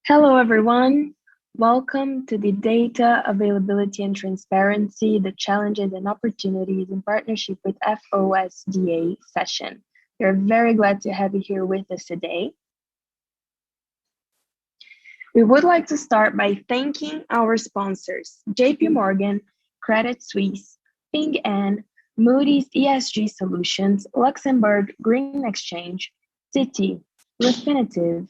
Hello, everyone. Welcome to the Data Availability and Transparency, the Challenges and Opportunities in Partnership with FoSDA session. We're very glad to have you here with us today. We would like to start by thanking our sponsors, JP Morgan, Credit Suisse, Ping An, Moody's ESG Solutions, Luxembourg Green Exchange, Citi, Refinitiv,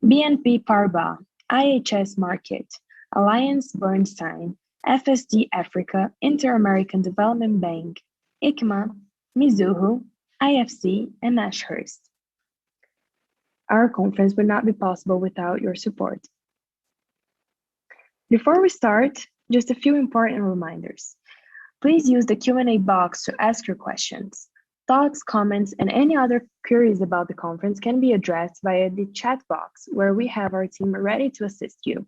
BNP Paribas, IHS Markit, Alliance Bernstein, FSD Africa, Inter-American Development Bank, ICMA, Mizuho, IFC, and Ashurst. Our conference would not be possible without your support. Before we start, just a few important reminders. Please use the Q&A box to ask your questions. Thoughts, comments, and any other queries about the conference can be addressed via the chat box, where we have our team ready to assist you.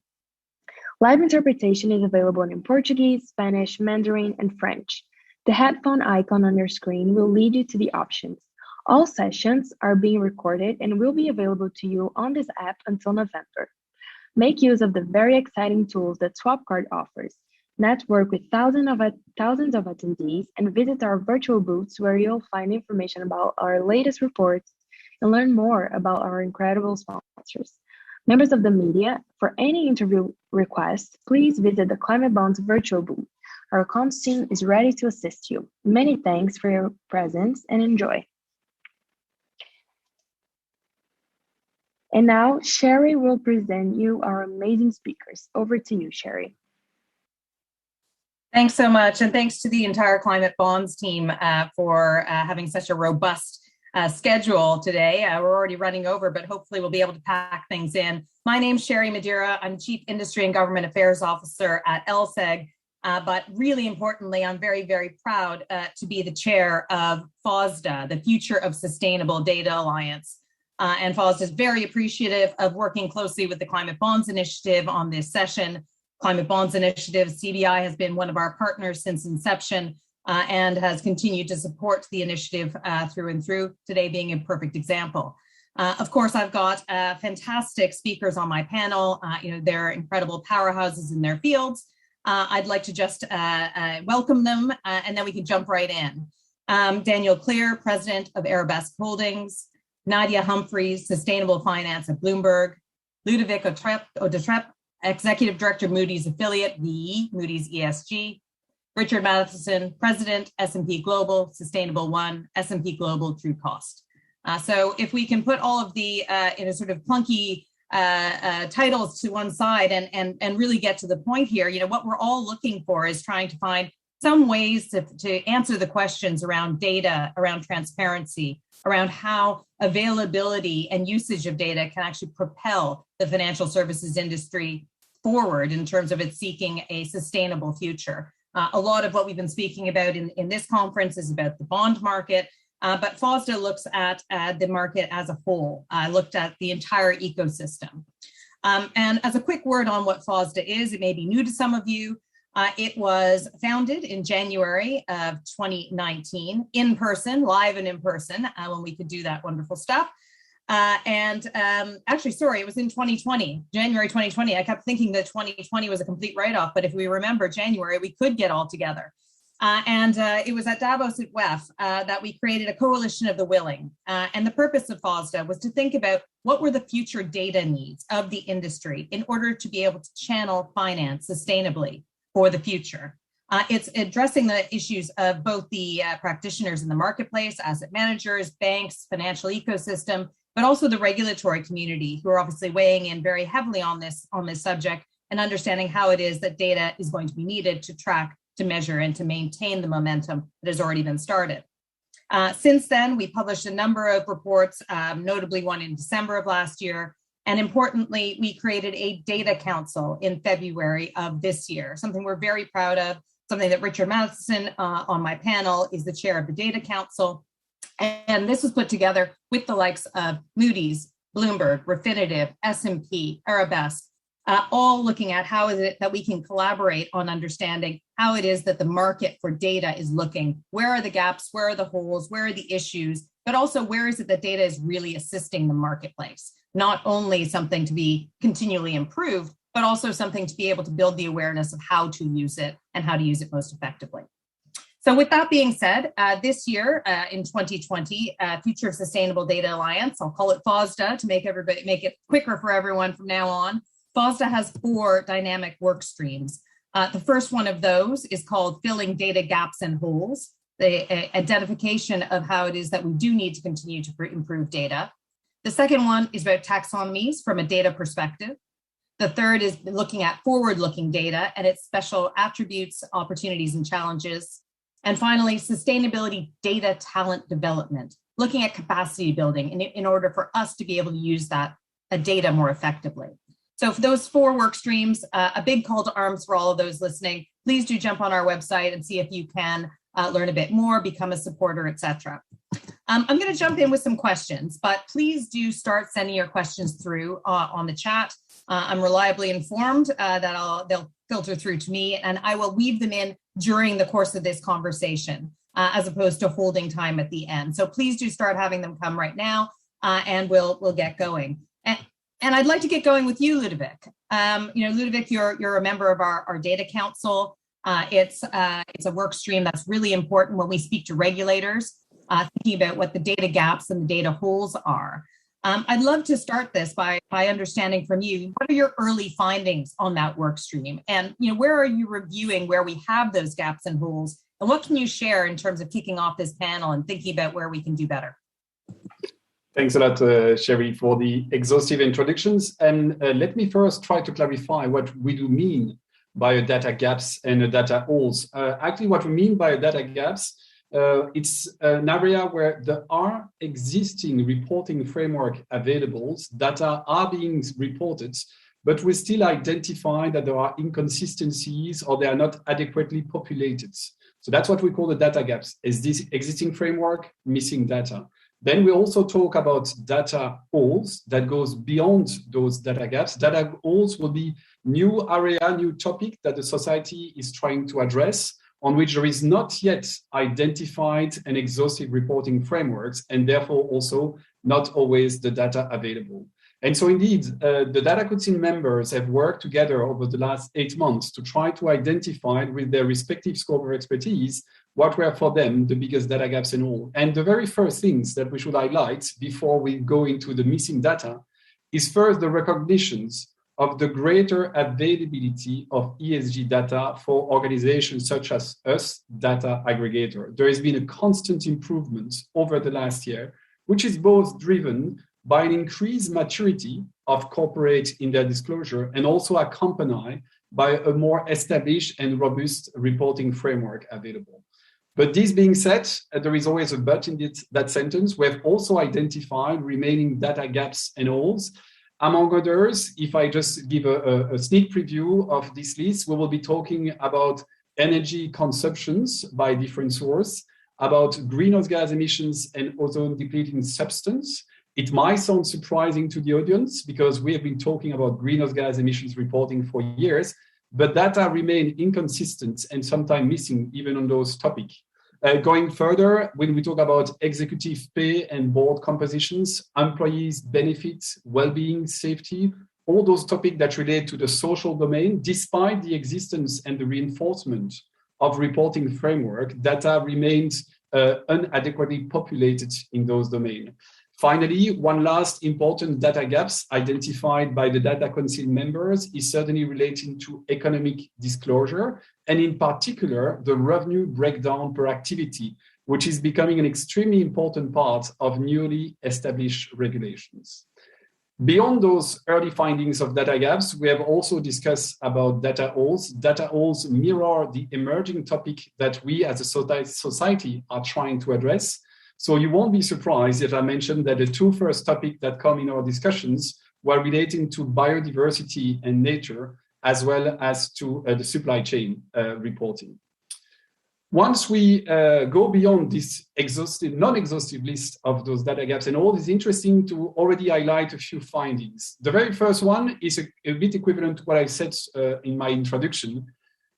Live interpretation is available in Portuguese, Spanish, Mandarin, and French. The headphone icon on your screen will lead you to the options. All sessions are being recorded and will be available to you on this app until November. Make use of the very exciting tools that SwapCard offers. Network with thousands of attendees and visit our virtual booths where you'll find information about our latest reports and learn more about our incredible sponsors. Members of the media, for any interview requests, please visit the Climate Bonds virtual booth. Our comms team is ready to assist you. Many thanks for your presence and enjoy. And now, Sherry will present you our amazing speakers. Over to you, Sherry. Thanks so much, and thanks to the entire Climate Bonds team for having such a robust schedule today. We're already running over, but hopefully we'll be able to pack things in. My name's Sherry Madera. I'm Chief Industry and Government Affairs Officer at LSEG, but really importantly, I'm very, very proud to be the chair of FoSDA, the Future of Sustainable Data Alliance. And FoSDA is very appreciative of working closely with the Climate Bonds Initiative on this session. Climate Bonds Initiative, CBI, has been one of our partners since inception and has continued to support the initiative through and through, today being a perfect example. Of course, I've got fantastic speakers on my panel. They're incredible powerhouses in their fields. I'd like to just welcome them and then we can jump right in. Daniel Klier, President of Arabesque Holdings, Nadia Humphreys, Sustainable Finance at Bloomberg, Ludovic Audetrep, Executive Director, Moody's Affiliate, VE, Moody's ESG, Richard Matheson, President, S&P Global, Sustainable One, S&P Global, True Cost. So if we can put all of the sort of clunky titles to one side and really get to the point here, what we're all looking for is trying to find some ways to answer the questions around data, around transparency, around how availability and usage of data can actually propel the financial services industry forward in terms of it seeking a sustainable future. A lot of what we've been speaking about in this conference is about the bond market, but FoSDA looks at the market as a whole, looked at the entire ecosystem. And as a quick word on what FoSDA is, it may be new to some of you. It was founded in January of 2019, in person, live and in person, when we could do that wonderful stuff. Actually, sorry, it was in 2020, January 2020. I kept thinking that 2020 was a complete write-off, but if we remember January, we could get all together. It was at Davos at WEF that we created a coalition of the willing. And the purpose of FoSDA was to think about what were the future data needs of the industry in order to be able to channel finance sustainably for the future. It's addressing the issues of both the practitioners in the marketplace, asset managers, banks, financial ecosystem, but also the regulatory community who are obviously weighing in very heavily on this subject and understanding how it is that data is going to be needed to track, to measure, and to maintain the momentum that has already been started. Since then, we published a number of reports, notably one in December of last year. And importantly, we created a data council in February of this year, something we're very proud of, something that Richard Matheson on my panel is the chair of the data council. And this was put together with the likes of Moody's, Bloomberg, Refinitiv, S&P, Arabesque, all looking at how is it that we can collaborate on understanding how it is that the market for data is looking. Where are the gaps? Where are the holes? Where are the issues? but also where is it that data is really assisting the marketplace? Not only something to be continually improved, but also something to be able to build the awareness of how to use it and how to use it most effectively. So with that being said, this year in 2020, Future of Sustainable Data Alliance, I'll call it FoSDA to make it quicker for everyone from now on. FoSDA has 4 dynamic work streams. The first one of those is called Filling Data Gaps and Holes, the identification of how it is that we do need to continue to improve data. The second one is about taxonomies from a data perspective. The third is looking at forward-looking data and its special attributes, opportunities, and challenges. And finally, sustainability data talent development, looking at capacity building in order for us to be able to use that data more effectively. So for those 4 work streams, a big call to arms for all of those listening. Please do jump on our website and see if you can learn a bit more, become a supporter, etc. I'm going to jump in with some questions, but please do start sending your questions through on the chat. I'm reliably informed that they'll filter through to me, and I will weave them in during the course of this conversation, as opposed to holding time at the end. So please do start having them come right now, and we'll get going. And I'd like to get going with you, Ludovic. Ludovic, you're a member of our data council. It's a work stream that's really important when we speak to regulators, thinking about what the data gaps and the data holes are. I'd love to start this by understanding from you, what are your early findings on that work stream? And where are you reviewing where we have those gaps and holes? And what can you share in terms of kicking off this panel and thinking about where we can do better? Thanks a lot, Sherry, for the exhaustive introductions. And let me first try to clarify what we do mean by a data gaps and a data holes. Actually, what we mean by a data gaps, it's an area where there are existing reporting framework available, data are being reported, but we still identify that there are inconsistencies or they are not adequately populated. So that's what we call the data gaps, is this existing framework missing data. Then we also talk about data holes that goes beyond those data gaps. Data holes will be new area, new topic that the society is trying to address, on which there is not yet identified and exhaustive reporting frameworks, and therefore also not always the data available. And so indeed, the Data Council members have worked together over the last 8 months to try to identify with their respective scope of expertise what were for them the biggest data gaps and all. And the very first things that we should highlight before we go into the missing data is first the recognitions of the greater availability of ESG data for organizations such as us, data aggregator. There has been a constant improvement over the last year, which is both driven by an increased maturity of corporate in their disclosure and also accompanied by a more established and robust reporting framework available. But this being said, there is always a but in that sentence. We have also identified remaining data gaps and holes. Among others, if I just give a sneak preview of this list, we will be talking about energy consumptions by different sources, about greenhouse gas emissions and ozone depleting substance. It might sound surprising to the audience because we have been talking about greenhouse gas emissions reporting for years, but data remain inconsistent and sometimes missing even on those topics. Going further, when we talk about executive pay and board compositions, employees' benefits, well-being, safety, all those topics that relate to the social domain, despite the existence and the reinforcement of reporting framework, data remains inadequately populated in those domains. Finally, one last important data gaps identified by the Data Council members is certainly relating to economic disclosure, and in particular, the revenue breakdown per activity, which is becoming an extremely important part of newly established regulations. Beyond those early findings of data gaps, we have also discussed about data holes. Data holes mirror the emerging topic that we as a society are trying to address. So you won't be surprised if I mentioned that the 2 first topics that come in our discussions were relating to biodiversity and nature, as well as to the supply chain reporting. Once we go beyond this non-exhaustive list of those data gaps and all, it's interesting to already highlight a few findings. The very first one is a bit equivalent to what I said in my introduction,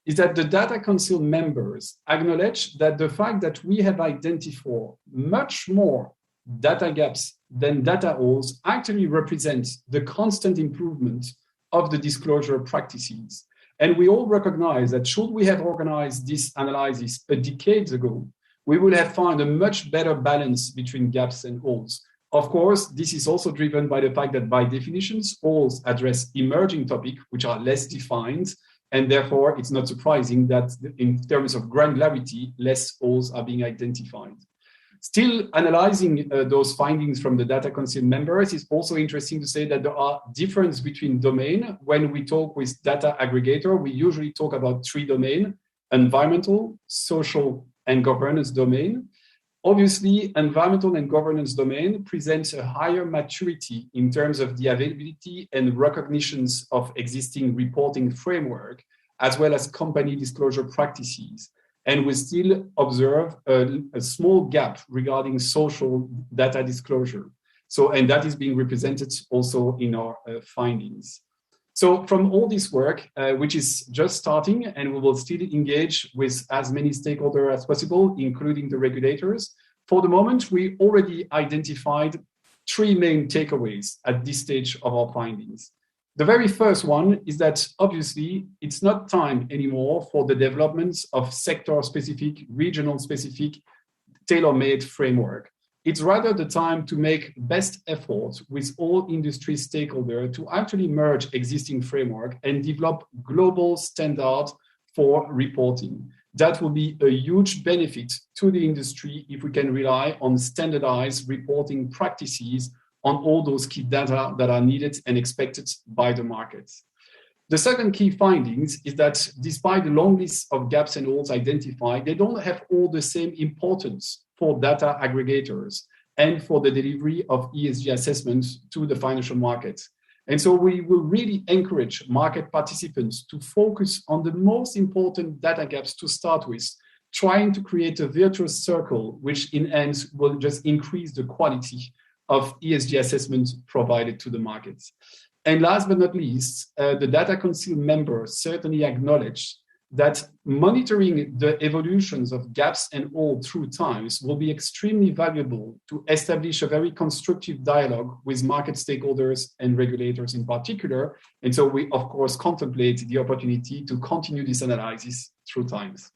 is that the Data Council members acknowledge that the fact that we have identified much more data gaps, then data holes actually represent the constant improvement of the disclosure practices. And we all recognize that should we have organized this analysis a decade ago, we would have found a much better balance between gaps and holes. Of course, this is also driven by the fact that by definitions, holes address emerging topics which are less defined, and therefore it's not surprising that in terms of granularity, less holes are being identified. Still, analyzing those findings from the Data Council members is also interesting to say that there are differences between domain. When we talk with data aggregator, we usually talk about 3 domains: environmental, social, and governance domain. Obviously, environmental and governance domain presents a higher maturity in terms of the availability and recognitions of existing reporting framework, as well as company disclosure practices. And we still observe a small gap regarding social data disclosure. And that is being represented also in our findings. So from all this work, which is just starting, and we will still engage with as many stakeholders as possible, including the regulators, for the moment, we already identified 3 main takeaways at this stage of our findings. The very first one is that obviously it's not time anymore for the developments of sector-specific, regional-specific, tailor-made framework. It's rather the time to make best efforts with all industry stakeholders to actually merge existing framework and develop global standards for reporting. That will be a huge benefit to the industry if we can rely on standardized reporting practices on all those key data that are needed and expected by the markets. The second key findings is that despite the long list of gaps and holes identified, they don't have all the same importance for data aggregators and for the delivery of ESG assessments to the financial markets. And so we will really encourage market participants to focus on the most important data gaps to start with, trying to create a virtuous circle, which in end will just increase the quality of ESG assessments provided to the markets. And last but not least, the Data Council members certainly acknowledge that monitoring the evolutions of gaps and holes through times will be extremely valuable to establish a very constructive dialogue with market stakeholders and regulators in particular. And so we, of course, contemplate the opportunity to continue this analysis through times.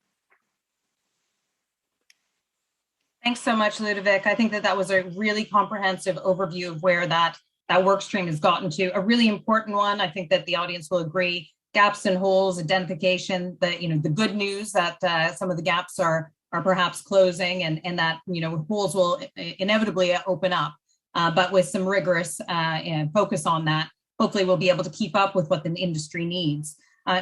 Thanks so much, Ludovic. I think that was a really comprehensive overview of where that work stream has gotten to. A really important one, I think that the audience will agree, gaps and holes identification, the good news that some of the gaps are perhaps closing and that, holes will inevitably open up. But with some rigorous focus on that, hopefully we'll be able to keep up with what the industry needs.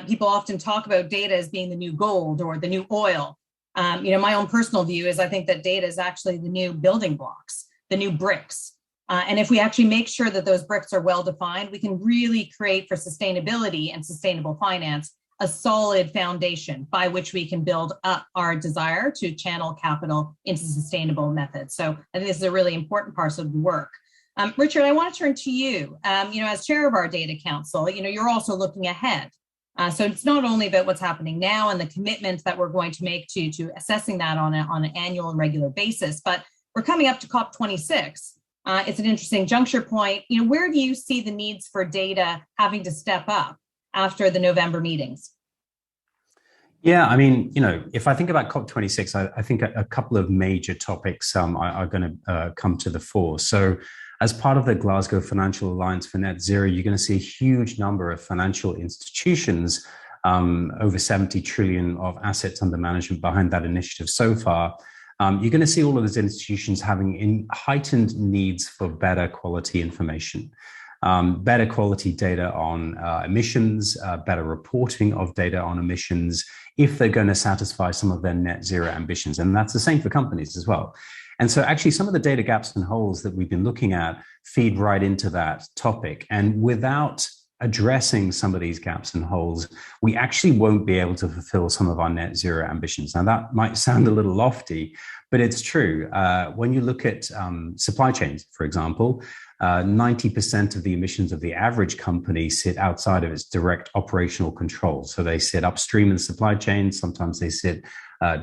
People often talk about data as being the new gold or the new oil. My own personal view is I think that data is actually the new building blocks, the new bricks. And if we actually make sure that those bricks are well defined, we can really create for sustainability and sustainable finance a solid foundation by which we can build up our desire to channel capital into sustainable methods. So I think this is a really important part of the work. Richard, I want to turn to you. As chair of our data council, you're also looking ahead. So it's not only about what's happening now and the commitment that we're going to make to assessing that on an annual and regular basis, but we're coming up to COP26. It's an interesting juncture point. Where do you see the needs for data having to step up after the November meetings? Yeah, if I think about COP26, I think a couple of major topics are going to come to the fore. So as part of the Glasgow Financial Alliance for Net Zero, you're going to see a huge number of financial institutions, over 70 trillion of assets under management behind that initiative so far. You're going to see all of those institutions having heightened needs for better quality information, better quality data on emissions, better reporting of data on emissions, if they're going to satisfy some of their net zero ambitions. And that's the same for companies as well. And so actually some of the data gaps and holes that we've been looking at feed right into that topic. And without addressing some of these gaps and holes, we actually won't be able to fulfill some of our net zero ambitions. Now, that might sound a little lofty, but it's true. When you look at supply chains, for example, 90% of the emissions of the average company sit outside of its direct operational control. So they sit upstream in the supply chain. Sometimes they sit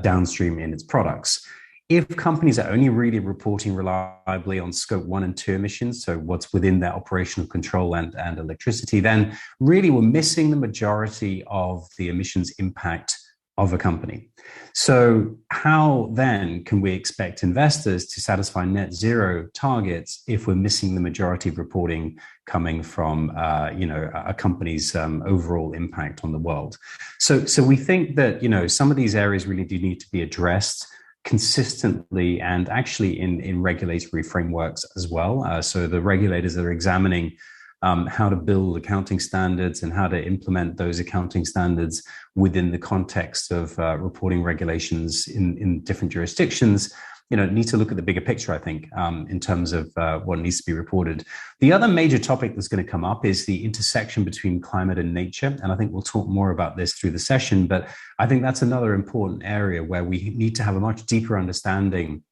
downstream in its products. If companies are only really reporting reliably on scope 1 and 2 emissions, so what's within their operational control and electricity, then really we're missing the majority of the emissions impact of a company. So how then can we expect investors to satisfy net zero targets if we're missing the majority of reporting coming from a company's overall impact on the world? So we think that some of these areas really do need to be addressed consistently and actually in regulatory frameworks as well. So the regulators are examining how to build accounting standards and how to implement those accounting standards within the context of reporting regulations in different jurisdictions. Need to look at the bigger picture, I think, in terms of what needs to be reported. The other major topic that's going to come up is the intersection between climate and nature. And I think we'll talk more about this through the session, but I think that's another important area where we need to have a much deeper understanding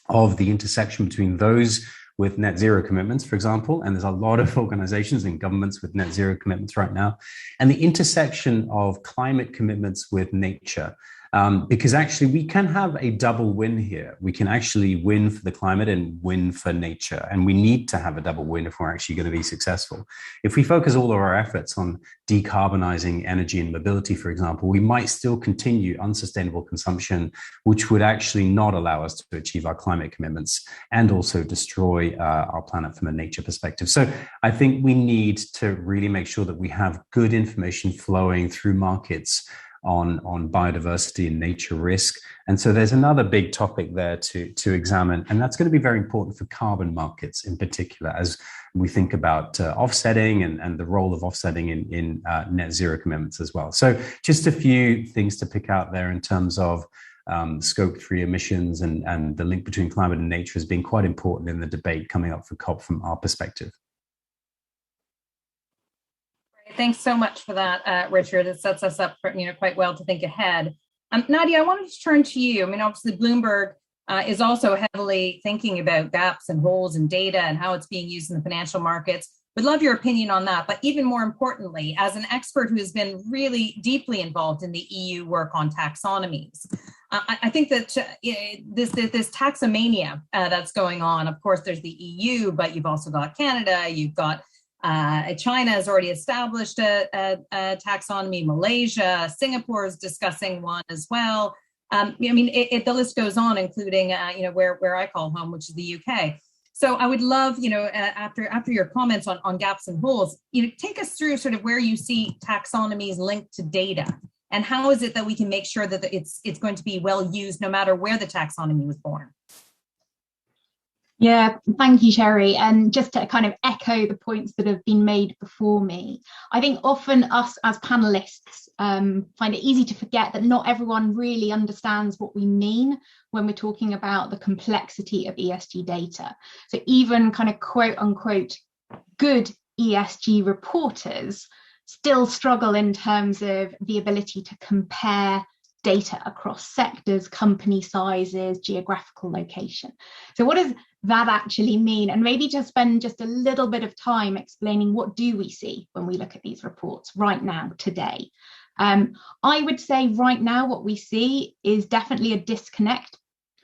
of the intersection between those with net zero commitments, for example, and there's a lot of organizations and governments with net zero commitments right now, and the intersection of climate commitments with nature. Because actually we can have a double win here. We can actually win for the climate and win for nature. And we need to have a double win if we're actually going to be successful. If we focus all of our efforts on decarbonizing energy and mobility, for example, we might still continue unsustainable consumption, which would actually not allow us to achieve our climate commitments and also destroy our planet from a nature perspective. So I think we need to really make sure that we have good information flowing through markets on biodiversity and nature risk. And so there's another big topic there to examine, and that's going to be very important for carbon markets in particular, as we think about offsetting and the role of offsetting in net zero commitments as well. So just a few things to pick out there in terms of scope 3 emissions and the link between climate and nature has been quite important in the debate coming up for COP from our perspective. Thanks so much for that, Richard. It sets us up for, quite well to think ahead. Nadia, I wanted to turn to you. I mean, obviously, Bloomberg is also heavily thinking about gaps and holes in data and how it's being used in the financial markets. Would love your opinion on that. But even more importantly, as an expert who has been really deeply involved in the EU work on taxonomies, I think that this taxomania that's going on, of course, there's the EU, but you've also got Canada, you've got China has already established a taxonomy. Malaysia, Singapore is discussing one as well. The list goes on, including where I call home, which is the UK. So I would love, after your comments on gaps and holes, take us through sort of where you see taxonomies linked to data, and how is it that we can make sure that it's going to be well used no matter where the taxonomy was born. Yeah, thank you, Sherry. And just to kind of echo the points that have been made before me, I think often us as panelists find it easy to forget that not everyone really understands what we mean when we're talking about the complexity of ESG data. So even kind of quote unquote good ESG reporters still struggle in terms of the ability to compare data across sectors, company sizes, geographical location. So what does that actually mean? And maybe just spend just a little bit of time explaining what do we see when we look at these reports right now, today. I would say right now what we see is definitely a disconnect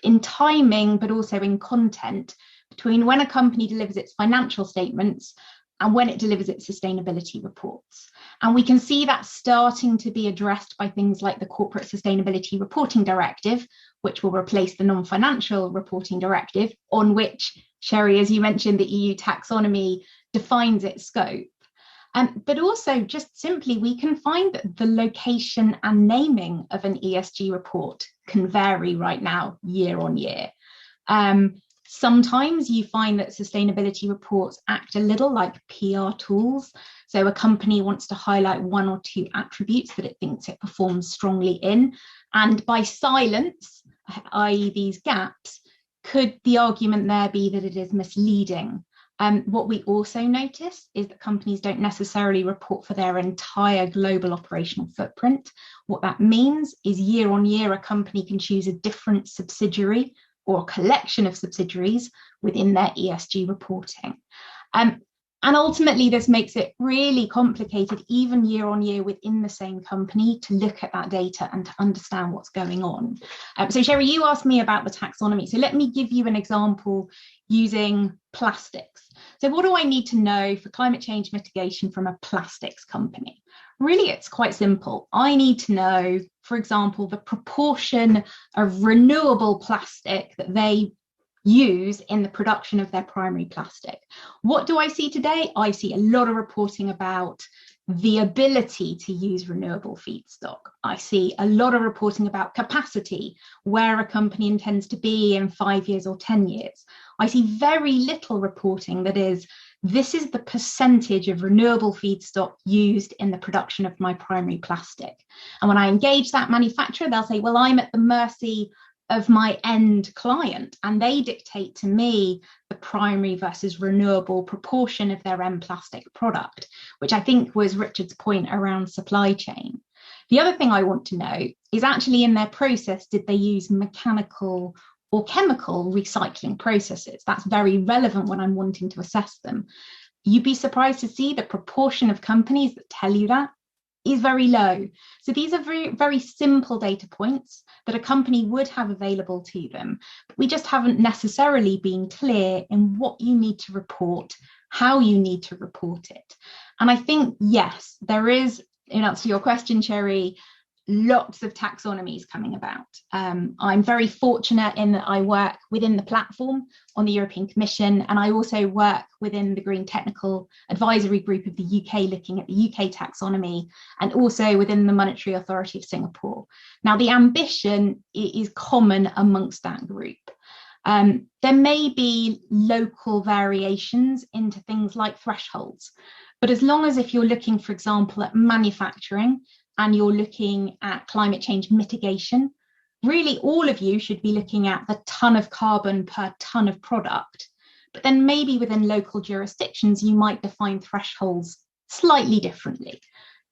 in timing, but also in content between when a company delivers its financial statements and when it delivers its sustainability reports. And we can see that starting to be addressed by things like the Corporate Sustainability Reporting Directive, which will replace the Non-Financial Reporting Directive, on which, Sherry, as you mentioned, the EU taxonomy defines its scope. But also, just simply, we can find that the location and naming of an ESG report can vary right now, year on year. Sometimes you find that sustainability reports act a little like PR tools. So a company wants to highlight one or two attributes that it thinks it performs strongly in. And by silence, i.e. these gaps, could the argument there be that it is misleading? What we also notice is that companies don't necessarily report for their entire global operational footprint. What that means is year on year, a company can choose a different subsidiary or a collection of subsidiaries within their ESG reporting. And ultimately, this makes it really complicated, even year on year within the same company, to look at that data and to understand what's going on. So Sherry, you asked me about the taxonomy. So let me give you an example using plastics. So what do I need to know for climate change mitigation from a plastics company? Really, it's quite simple. I need to know, for example, the proportion of renewable plastic that they use in the production of their primary plastic. What do I see today? I see a lot of reporting about the ability to use renewable feedstock. I see a lot of reporting about capacity, where a company intends to be in 5 years or 10 years. I see very little reporting that is, this is the percentage of renewable feedstock used in the production of my primary plastic. And when I engage that manufacturer, they'll say, well, I'm at the mercy of my end client, and they dictate to me the primary versus renewable proportion of their end plastic product, which I think was Richard's point around supply chain. The other thing I want to know is actually in their process, did they use mechanical or chemical recycling processes? That's very relevant when I'm wanting to assess them. You'd be surprised to see the proportion of companies that tell you that is very low. So these are very, very simple data points that a company would have available to them. But we just haven't necessarily been clear in what you need to report, how you need to report it. And I think, yes, there is, in answer to your question, Cherry, lots of taxonomies coming about. I'm very fortunate in that I work within the platform on the European Commission, and I also work within the Green Technical Advisory Group of the UK, looking at the UK taxonomy, and also within the Monetary Authority of Singapore. Now, the ambition is common amongst that group. There may be local variations into things like thresholds, but as long as if you're looking, for example, at manufacturing, and you're looking at climate change mitigation, really all of you should be looking at the ton of carbon per ton of product. But then maybe within local jurisdictions, you might define thresholds slightly differently.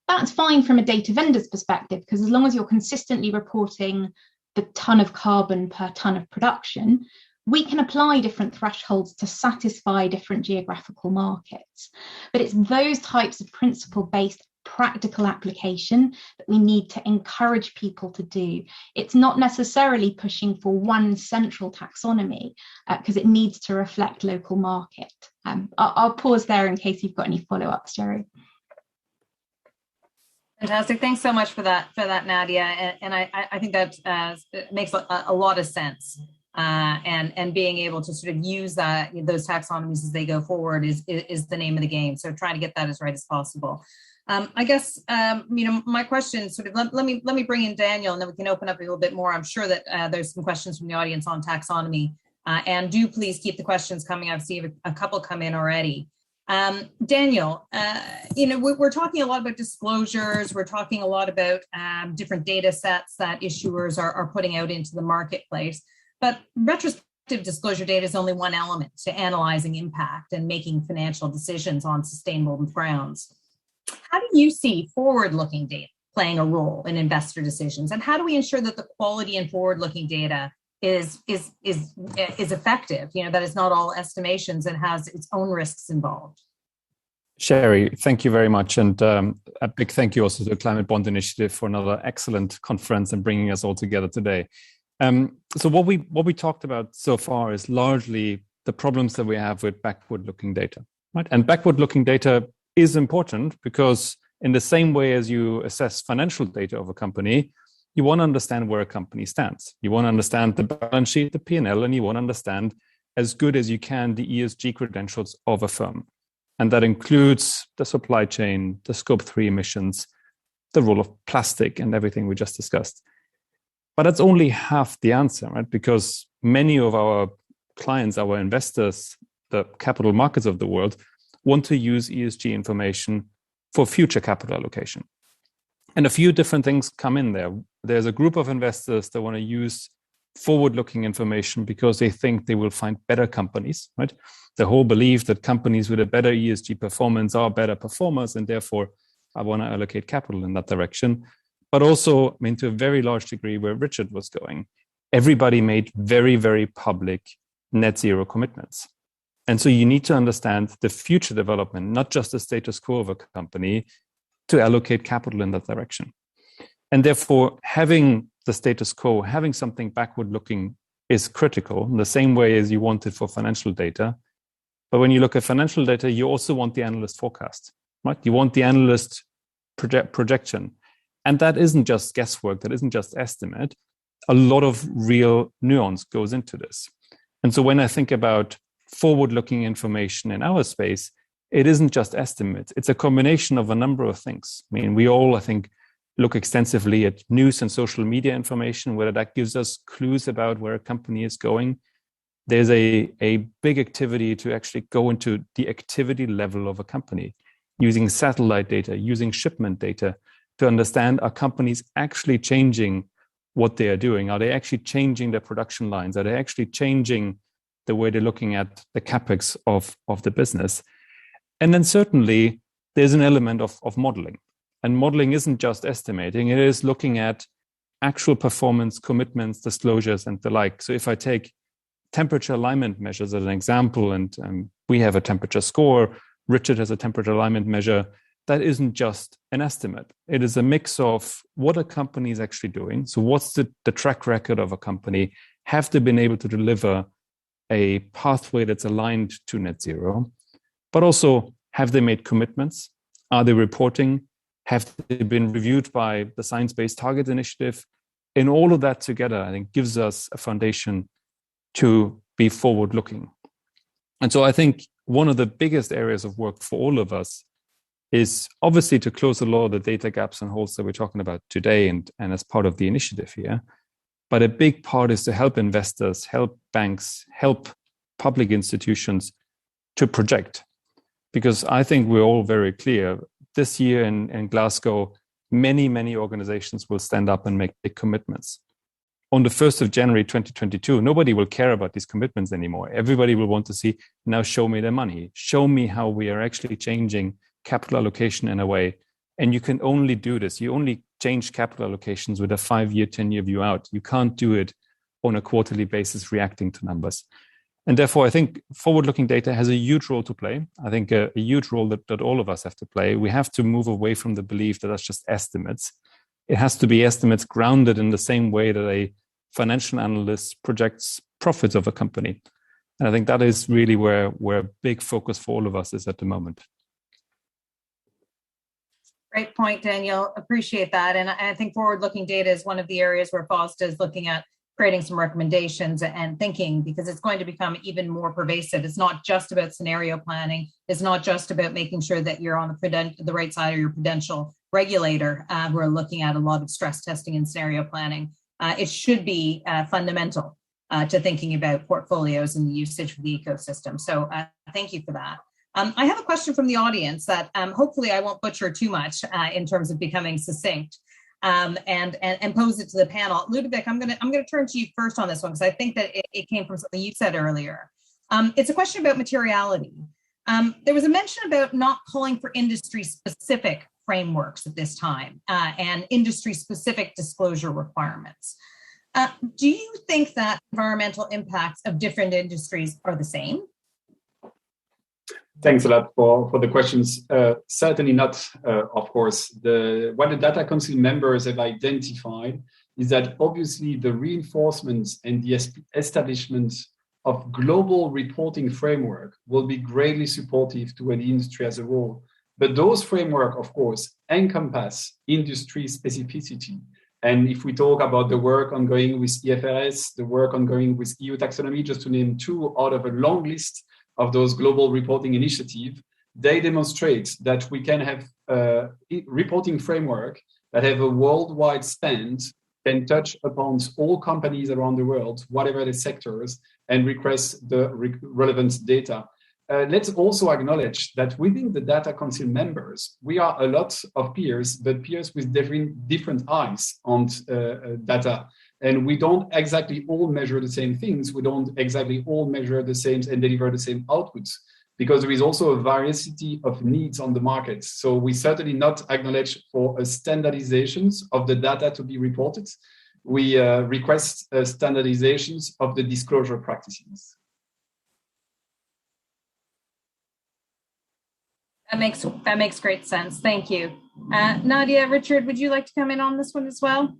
That's fine from a data vendor's perspective, because as long as you're consistently reporting the ton of carbon per ton of production, we can apply different thresholds to satisfy different geographical markets. But it's those types of principle-based practical application that we need to encourage people to do. It's not necessarily pushing for one central taxonomy, because it needs to reflect local market. I'll pause there in case you've got any follow-ups, Jerry. Fantastic. Thanks so much for that, Nadia. And I think that makes a lot of sense. And being able to sort of use those taxonomies as they go forward is the name of the game. So trying to get that as right as possible. I guess, my question sort of, let me bring in Daniel, and then we can open up a little bit more. I'm sure that there's some questions from the audience on taxonomy, and do please keep the questions coming. I've seen a couple come in already. Daniel, we're talking a lot about disclosures. We're talking a lot about different data sets that issuers are putting out into the marketplace, but retrospective disclosure data is only one element to analyzing impact and making financial decisions on sustainable grounds. How do you see forward-looking data playing a role in investor decisions, and how do we ensure that the quality in forward-looking data is effective? That it's not all estimations and has its own risks involved. Sherry, thank you very much, and a big thank you also to the Climate Bond Initiative for another excellent conference and bringing us all together today. So what we talked about so far is largely the problems that we have with backward-looking data, right? And backward-looking data is important because in the same way as you assess financial data of a company, you want to understand where a company stands. You want to understand the balance sheet, the P&L, and you want to understand as good as you can the ESG credentials of a firm. And that includes the supply chain, the scope 3 emissions, the role of plastic, and everything we just discussed. But that's only half the answer, right? Because many of our clients, our investors, the capital markets of the world, want to use ESG information for future capital allocation. And a few different things come in there. There's a group of investors that want to use forward-looking information because they think they will find better companies, right? The whole belief that companies with a better ESG performance are better performers, and therefore I want to allocate capital in that direction. But also, to a very large degree where Richard was going, everybody made very, very public net zero commitments. And so you need to understand the future development, not just the status quo of a company, to allocate capital in that direction. And therefore, having the status quo, having something backward looking is critical in the same way as you want it for financial data. But when you look at financial data, you also want the analyst forecast, right? You want the analyst projection. And that isn't just guesswork, that isn't just estimate. A lot of real nuance goes into this. And so when I think about forward-looking information in our space, it isn't just estimates. It's a combination of a number of things. I mean, we all, I think, look extensively at news and social media information, whether that gives us clues about where a company is going. There's a big activity to actually go into the activity level of a company, using satellite data, using shipment data to understand, are companies actually changing what they are doing? Are they actually changing their production lines? Are they actually changing the way they're looking at the capex of the business? And then certainly there's an element of modeling. And modeling isn't just estimating, it is looking at actual performance, commitments, disclosures, and the like. So if I take temperature alignment measures as an example, and we have a temperature score, Richard has a temperature alignment measure, that isn't just an estimate. It is a mix of what a company is actually doing. So what's the track record of a company? Have they been able to deliver a pathway that's aligned to net zero? But also, have they made commitments? Are they reporting? Have they been reviewed by the Science Based Targets initiative? And all of that together, I think, gives us a foundation to be forward-looking. And so I think one of the biggest areas of work for all of us is obviously to close a lot of the data gaps and holes that we're talking about today and as part of the initiative here. But a big part is to help investors, help banks, help public institutions to project. Because I think we're all very clear, this year in Glasgow, many organizations will stand up and make big commitments. On the 1st of January 2022, nobody will care about these commitments anymore. Everybody will want to see, now show me the money. Show me how we are actually changing capital allocation in a way. And you can only do this. You only change capital allocations with a 5-year, 10-year view out. You can't do it on a quarterly basis reacting to numbers. And therefore, I think forward-looking data has a huge role to play. I think a huge role that all of us have to play. We have to move away from the belief that that's just estimates. It has to be estimates grounded in the same way that a financial analyst projects profits of a company. And I think that is really where a big focus for all of us is at the moment. Great point, Daniel. Appreciate that. And I think forward-looking data is one of the areas where FoSDA is looking at creating some recommendations and thinking, because it's going to become even more pervasive. It's not just about scenario planning. It's not just about making sure that you're on the right side of your prudential regulator. We're looking at a lot of stress testing and scenario planning. It should be fundamental to thinking about portfolios and the usage for the ecosystem. So thank you for that. I have a question from the audience that hopefully I won't butcher too much in terms of becoming succinct. And pose it to the panel. Ludovic, I'm gonna turn to you first on this one because I think that it came from something you said earlier. It's a question about materiality. There was a mention about not calling for industry-specific frameworks at this time and industry-specific disclosure requirements. Do you think that environmental impacts of different industries are the same? Thanks a lot for the questions. Certainly not, of course. What the Data Council members have identified is that obviously the reinforcement and the establishment of global reporting framework will be greatly supportive to the industry as a whole. But those framework, of course, encompass industry specificity. And if we talk about the work ongoing with EFRS, the work ongoing with EU Taxonomy, just to name two out of a long list of those global reporting initiatives, they demonstrate that we can have a reporting framework that have a worldwide span, can touch upon all companies around the world, whatever the sectors, and request the relevant data. Let's also acknowledge that within the Data Council members, we are a lot of peers, but peers with different eyes on data. And we don't exactly all measure the same things. We don't exactly all measure the same and deliver the same outputs, because there is also a variety of needs on the market. So we certainly not acknowledge for a standardizations of the data to be reported. We request standardizations of the disclosure practices. That makes great sense. Thank you. Nadia, Richard, would you like to come in on this one as well?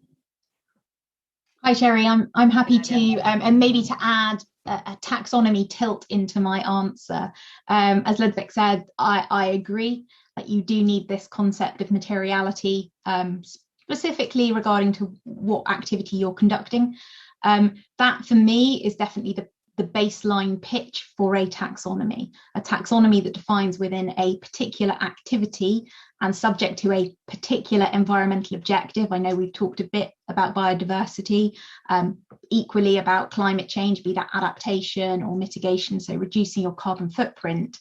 Hi, Sherry. I'm happy to, and maybe to add a taxonomy tilt into my answer. As Ludwig said, I agree that you do need this concept of materiality, specifically regarding to what activity you're conducting. That for me is definitely the baseline pitch for a taxonomy that defines within a particular activity and subject to a particular environmental objective. I know we've talked a bit about biodiversity, equally about climate change, be that adaptation or mitigation, so reducing your carbon footprint.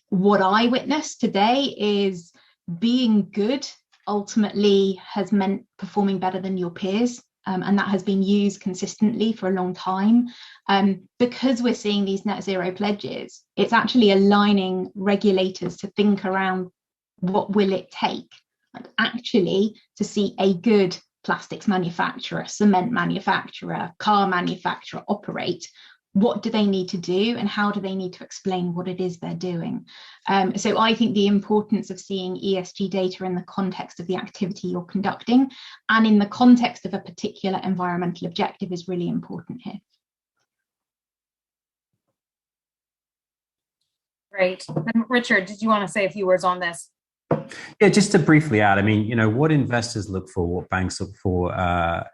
What I witnessed today is being good ultimately has meant performing better than your peers. And that has been used consistently for a long time. Because we're seeing these net zero pledges, it's actually aligning regulators to think around what will it take, like actually to see a good plastics manufacturer, cement manufacturer, car manufacturer operate. What do they need to do and how do they need to explain what it is they're doing? So I think the importance of seeing ESG data in the context of the activity you're conducting and in the context of a particular environmental objective is really important here. Great. And Richard, did you want to say a few words on this? Yeah, just to briefly add, I mean, you know, what investors look for, what banks look for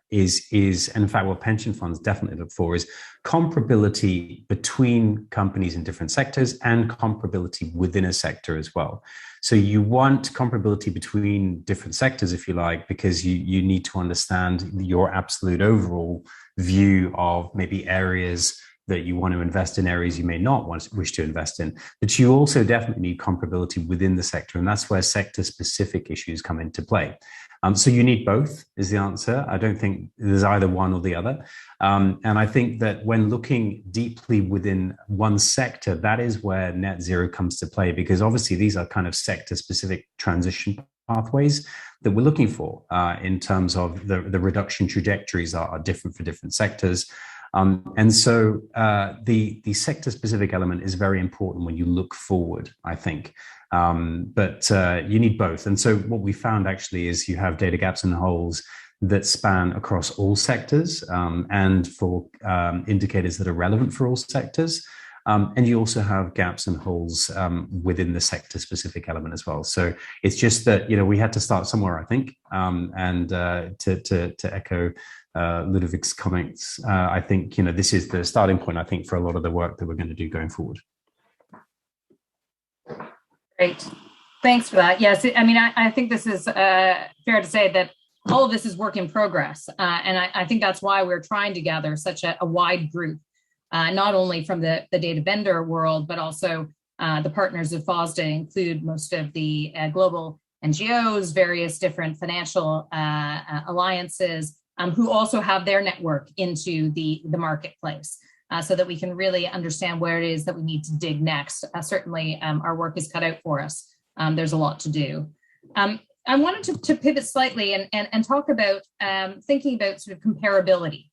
is, and in fact, what pension funds definitely look for is comparability between companies in different sectors and comparability within a sector as well. So you want comparability between different sectors, if you like, because you need to understand your absolute overall view of maybe areas that you want to invest in, areas you may not wish to invest in. But you also definitely need comparability within the sector, and that's where sector-specific issues come into play. So you need both, is the answer. I don't think there's either one or the other. And I think that when looking deeply within one sector, that is where net zero comes to play, because obviously these are kind of sector-specific transition pathways that we're looking for in terms of the reduction trajectories are different for different sectors. And so the sector-specific element is very important when you look forward, I think. But you need both. And so what we found actually is you have data gaps and holes that span across all sectors and for indicators that are relevant for all sectors. And you also have gaps and holes within the sector-specific element as well. So it's just that, you know, we had to start somewhere, I think, and to echo Ludwig's comments, I think, you know, this is the starting point, I think, for a lot of the work that we're going to do going forward. Great. Thanks for that. Yes, I mean, I think this is fair to say that all of this is work in progress. And I think that's why we're trying to gather such a wide group, not only from the data vendor world, but also the partners of FoSDA include most of the global NGOs, various different financial alliances, who also have their network into the marketplace, so that we can really understand where it is that we need to dig next. Certainly, our work is cut out for us. There's a lot to do. I wanted to pivot slightly and talk about thinking about sort of comparability.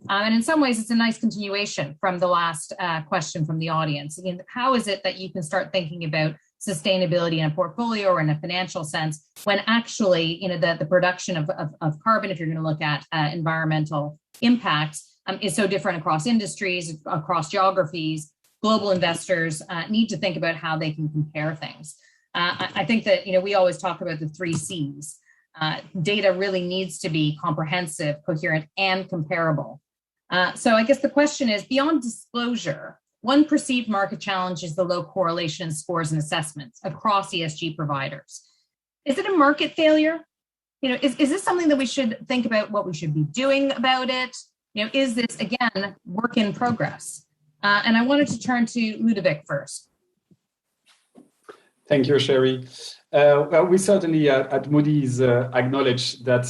And in some ways, it's a nice continuation from the last question from the audience. Again, how is it that you can start thinking about sustainability in a portfolio or in a financial sense when actually, you know, the production of carbon, if you're going to look at environmental impacts, is so different across industries, across geographies. Global investors need to think about how they can compare things. I think that, you know, we always talk about the 3 C's. Data really needs to be comprehensive, coherent, and comparable. So I guess the question is, beyond disclosure, one perceived market challenge is the low correlation in scores and assessments across ESG providers. Is it a market failure? You know, is this something that we should think about what we should be doing about it? You know, is this, again, work in progress? And I wanted to turn to Ludovic first. Thank you, Sherry. Well, we certainly at Moody's acknowledge that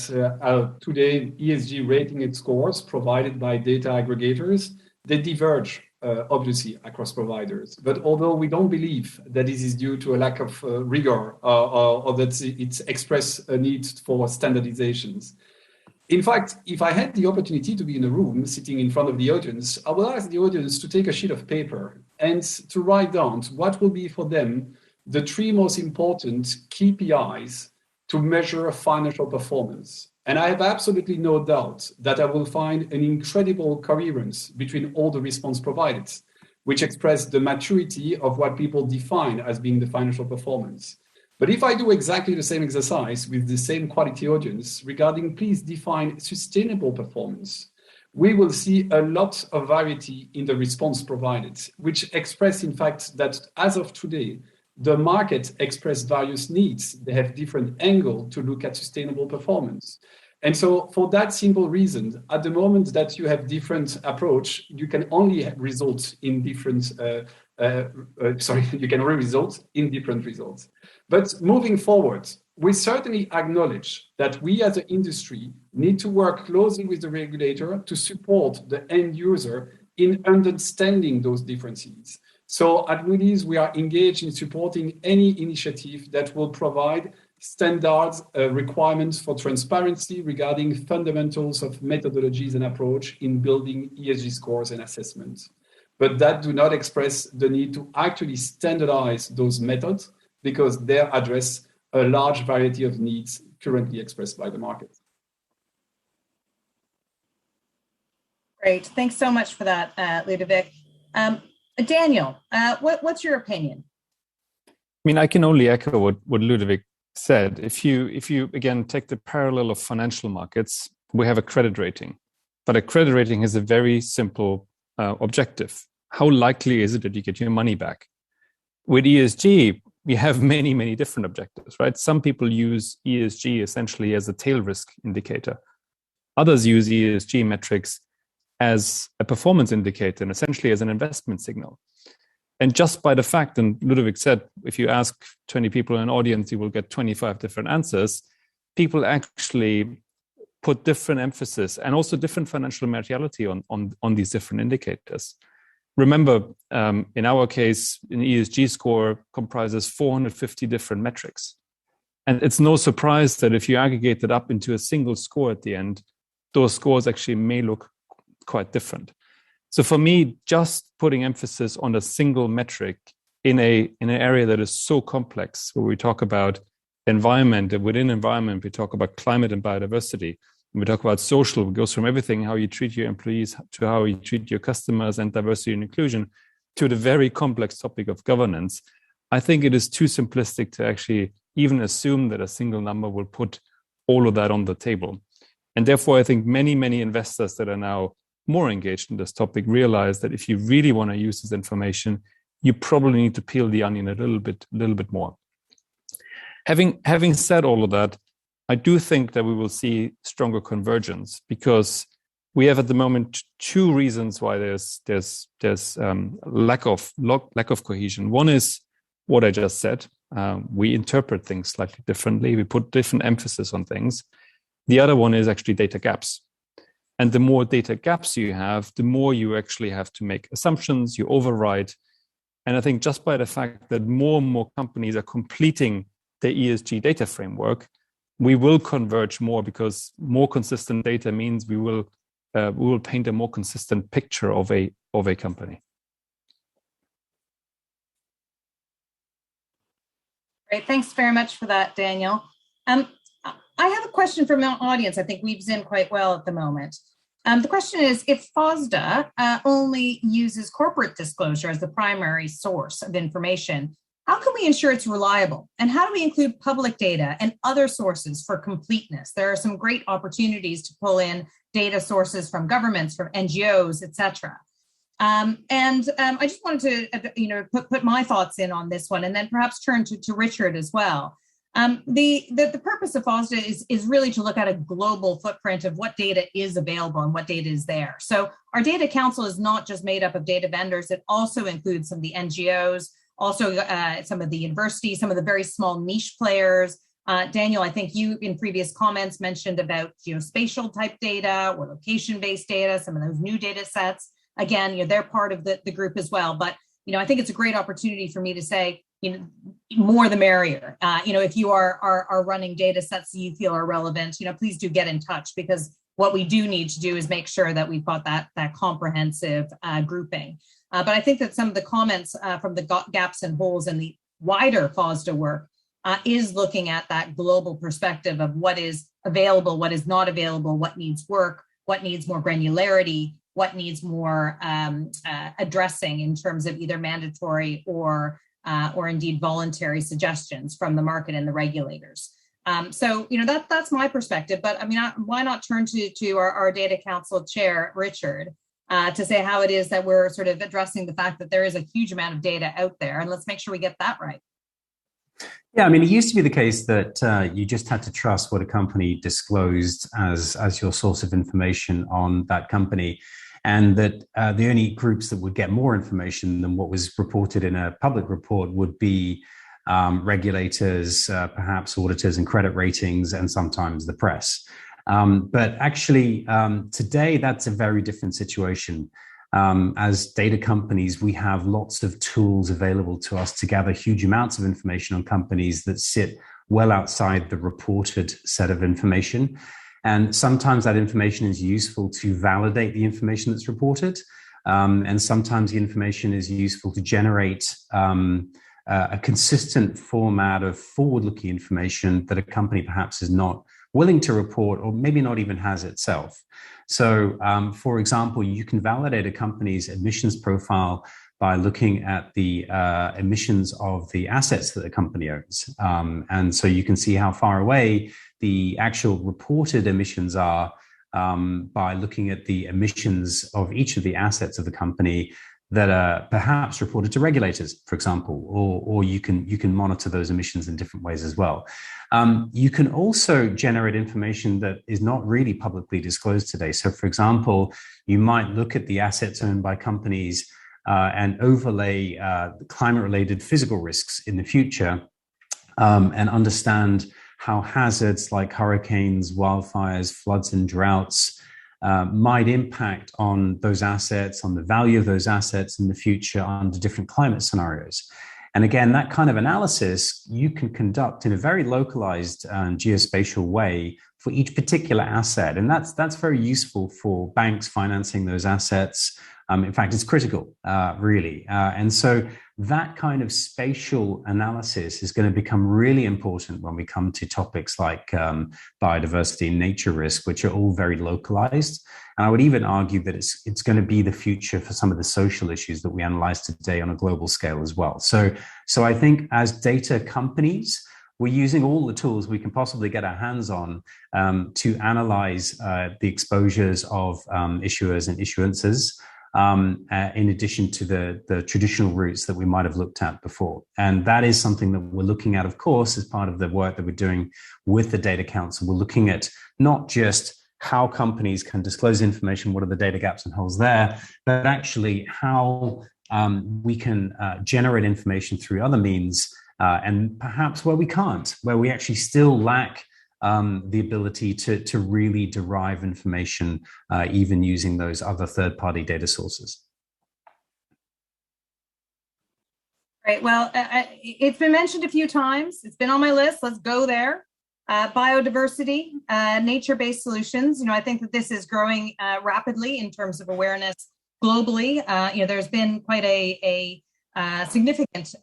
today ESG rating and scores provided by data aggregators, they diverge obviously across providers. But although we don't believe that this is due to a lack of rigor or that it's express a need for standardizations. In fact, if I had the opportunity to be in a room sitting in front of the audience, I would ask the audience to take a sheet of paper and to write down what will be for them the three most important KPIs to measure financial performance. And I have absolutely no doubt that I will find an incredible coherence between all the response provided, which express the maturity of what people define as being the financial performance. But if I do exactly the same exercise with the same quality audience regarding please define sustainable performance, we will see a lot of variety in the response provided, which express, in fact, that as of today, the market express various needs. They have different angle to look at sustainable performance. And so for that simple reason, at the moment that you have different approach, you can only result in different, you can only result in different results. But moving forward, we certainly acknowledge that we as an industry need to work closely with the regulator to support the end user in understanding those differences. So at Moody's, we are engaged in supporting any initiative that will provide standards, requirements for transparency regarding fundamentals of methodologies and approach in building ESG scores and assessments. But that do not express the need to actually standardize those methods because they address a large variety of needs currently expressed by the market. Great, thanks so much for that, Ludovic. Daniel, what's your opinion? I mean, I can only echo what Ludovic said. If you again take the parallel of financial markets, we have a credit rating, but a credit rating has a very simple objective. How likely is it that you get your money back? With ESG, we have many different objectives, right? Some people use ESG essentially as a tail risk indicator. Others use ESG metrics as a performance indicator and essentially as an investment signal. And just by the fact, and Ludovic said, if you ask 20 people in an audience, you will get 25 different answers. People actually put different emphasis and also different financial materiality on these different indicators. Remember, in our case, an ESG score comprises 450 different metrics. And it's no surprise that if you aggregate it up into a single score at the end, those scores actually may look quite different. So for me, just putting emphasis on a single metric in an area that is so complex, where we talk about environment, and within environment, we talk about climate and biodiversity. When we talk about social, it goes from everything, how you treat your employees, to how you treat your customers, and diversity and inclusion, to the very complex topic of governance. I think it is too simplistic to actually even assume that a single number will put all of that on the table. And therefore, I think many investors that are now more engaged in this topic realize that if you really want to use this information, you probably need to peel the onion a little bit more. Having said all of that, I do think that we will see stronger convergence because we have at the moment two reasons why there's lack of cohesion. One is what I just said. We interpret things slightly differently. We put different emphasis on things. The other one is actually data gaps. And the more data gaps you have, the more you actually have to make assumptions, you override. And I think just by the fact that more and more companies are completing the ESG data framework, we will converge more because more consistent data means we will paint a more consistent picture of a company. Great, thanks very much for that, Daniel. I have a question from our audience I think weaves in quite well at the moment. The question is, if FoSDA only uses corporate disclosure as the primary source of information, how can we ensure it's reliable? And how do we include public data and other sources for completeness? There are some great opportunities to pull in data sources from governments, from NGOs, et cetera. I just wanted to put my thoughts in on this one and then perhaps turn to Richard as well. The purpose of FoSDA is really to look at a global footprint of what data is available and what data is there. So our data council is not just made up of data vendors. It also includes some of the NGOs, also some of the universities, some of the very small niche players. Daniel, I think you in previous comments mentioned about geospatial type data or location-based data, some of those new data sets. Again, they're part of the group as well. But I think it's a great opportunity for me to say, more the merrier. If you are running data sets that you feel are relevant, please do get in touch, because what we do need to do is make sure that we've got that comprehensive grouping. But I think that some of the comments from the gaps and holes in the wider FoSDA work is looking at that global perspective of what is available, what is not available, what needs work, what needs more granularity, what needs more addressing in terms of either mandatory or indeed voluntary suggestions from the market and the regulators. So, that's my perspective. But I mean, why not turn to our Data Council chair, Richard, to say how it is that we're sort of addressing the fact that there is a huge amount of data out there, and let's make sure we get that right. Yeah, I mean, it used to be the case that you just had to trust what a company disclosed as your source of information on that company, and that the only groups that would get more information than what was reported in a public report would be regulators, perhaps auditors and credit ratings, and sometimes the press. But actually, today, that's a very different situation. As data companies, we have lots of tools available to us to gather huge amounts of information on companies that sit well outside the reported set of information. And sometimes that information is useful to validate the information that's reported. And sometimes the information is useful to generate a consistent format of forward-looking information that a company perhaps is not willing to report, or maybe not even has itself. So, for example, you can validate a company's emissions profile by looking at the emissions of the assets that the company owns. And so you can see how far away the actual reported emissions are by looking at the emissions of each of the assets of the company that are perhaps reported to regulators, for example, or you can monitor those emissions in different ways as well. You can also generate information that is not really publicly disclosed today. So, for example, you might look at the assets owned by companies and overlay climate-related physical risks in the future and understand how hazards like hurricanes, wildfires, floods, and droughts might impact on those assets, on the value of those assets in the future under different climate scenarios. And again, that kind of analysis you can conduct in a very localized and geospatial way for each particular asset. And that's very useful for banks financing those assets. In fact, it's critical, really. And so that kind of spatial analysis is going to become really important when we come to topics like biodiversity and nature risk, which are all very localized. And I would even argue that it's going to be the future for some of the social issues that we analyze today on a global scale as well. So I think as data companies, we're using all the tools we can possibly get our hands on to analyze the exposures of issuers and issuances, in addition to the traditional routes that we might have looked at before. And that is something that we're looking at, of course, as part of the work that we're doing with the Data Council. We're looking at not just how companies can disclose information, what are the data gaps and holes there, but actually how we can generate information through other means, and perhaps where we can't, where we actually still lack the ability to really derive information, even using those other third-party data sources. Right. Well, it's been mentioned a few times. It's been on my list. Let's go there. Biodiversity, nature-based solutions. I think that this is growing rapidly in terms of awareness globally. There's been quite a significant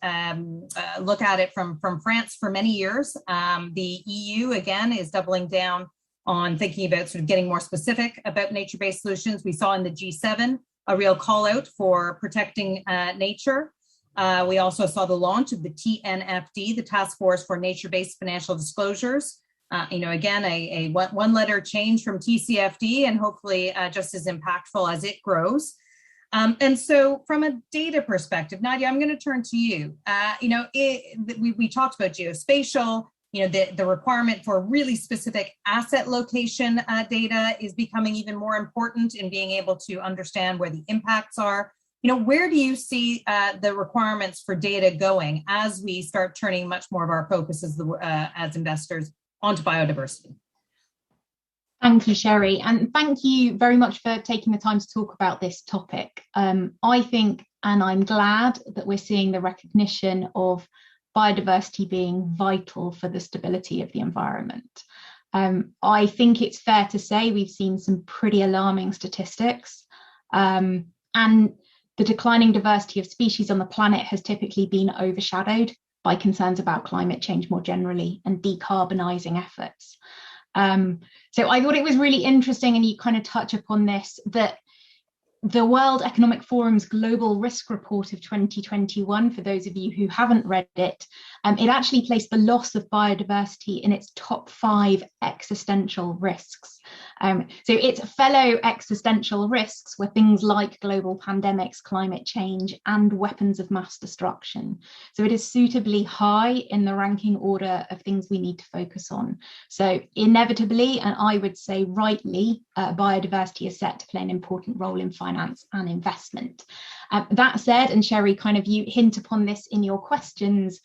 look at it from France for many years. The EU, again, is doubling down on thinking about sort of getting more specific about nature-based solutions. We saw in the G7 a real call out for protecting nature. We also saw the launch of the tnft, the Task Force for Nature-Based Financial Disclosures. Again, a one-letter change from TCFD, and hopefully just as impactful as it grows. And so from a data perspective, Nadia, I'm going to turn to you. We talked about geospatial, the requirement for really specific asset location data is becoming even more important in being able to understand where the impacts are. Where do you see the requirements for data going as we start turning much more of our focus as investors onto biodiversity? Thank you, Sherry, and thank you very much for taking the time to talk about this topic. I think, and I'm glad that we're seeing the recognition of biodiversity being vital for the stability of the environment. I think it's fair to say we've seen some pretty alarming statistics, and the declining diversity of species on the planet has typically been overshadowed by concerns about climate change more generally and decarbonising efforts. So I thought it was really interesting, and you kind of touch upon this, that the World Economic Forum's Global Risk Report of 2021, for those of you who haven't read it, it actually placed the loss of biodiversity in its top 5 existential risks. So its fellow existential risks were things like global pandemics, climate change, and weapons of mass destruction. So it is suitably high in the ranking order of things we need to focus on. So inevitably, and I would say rightly, biodiversity is set to play an important role in finance and investment. That said, and Sherry, kind of you hint upon this in your questions,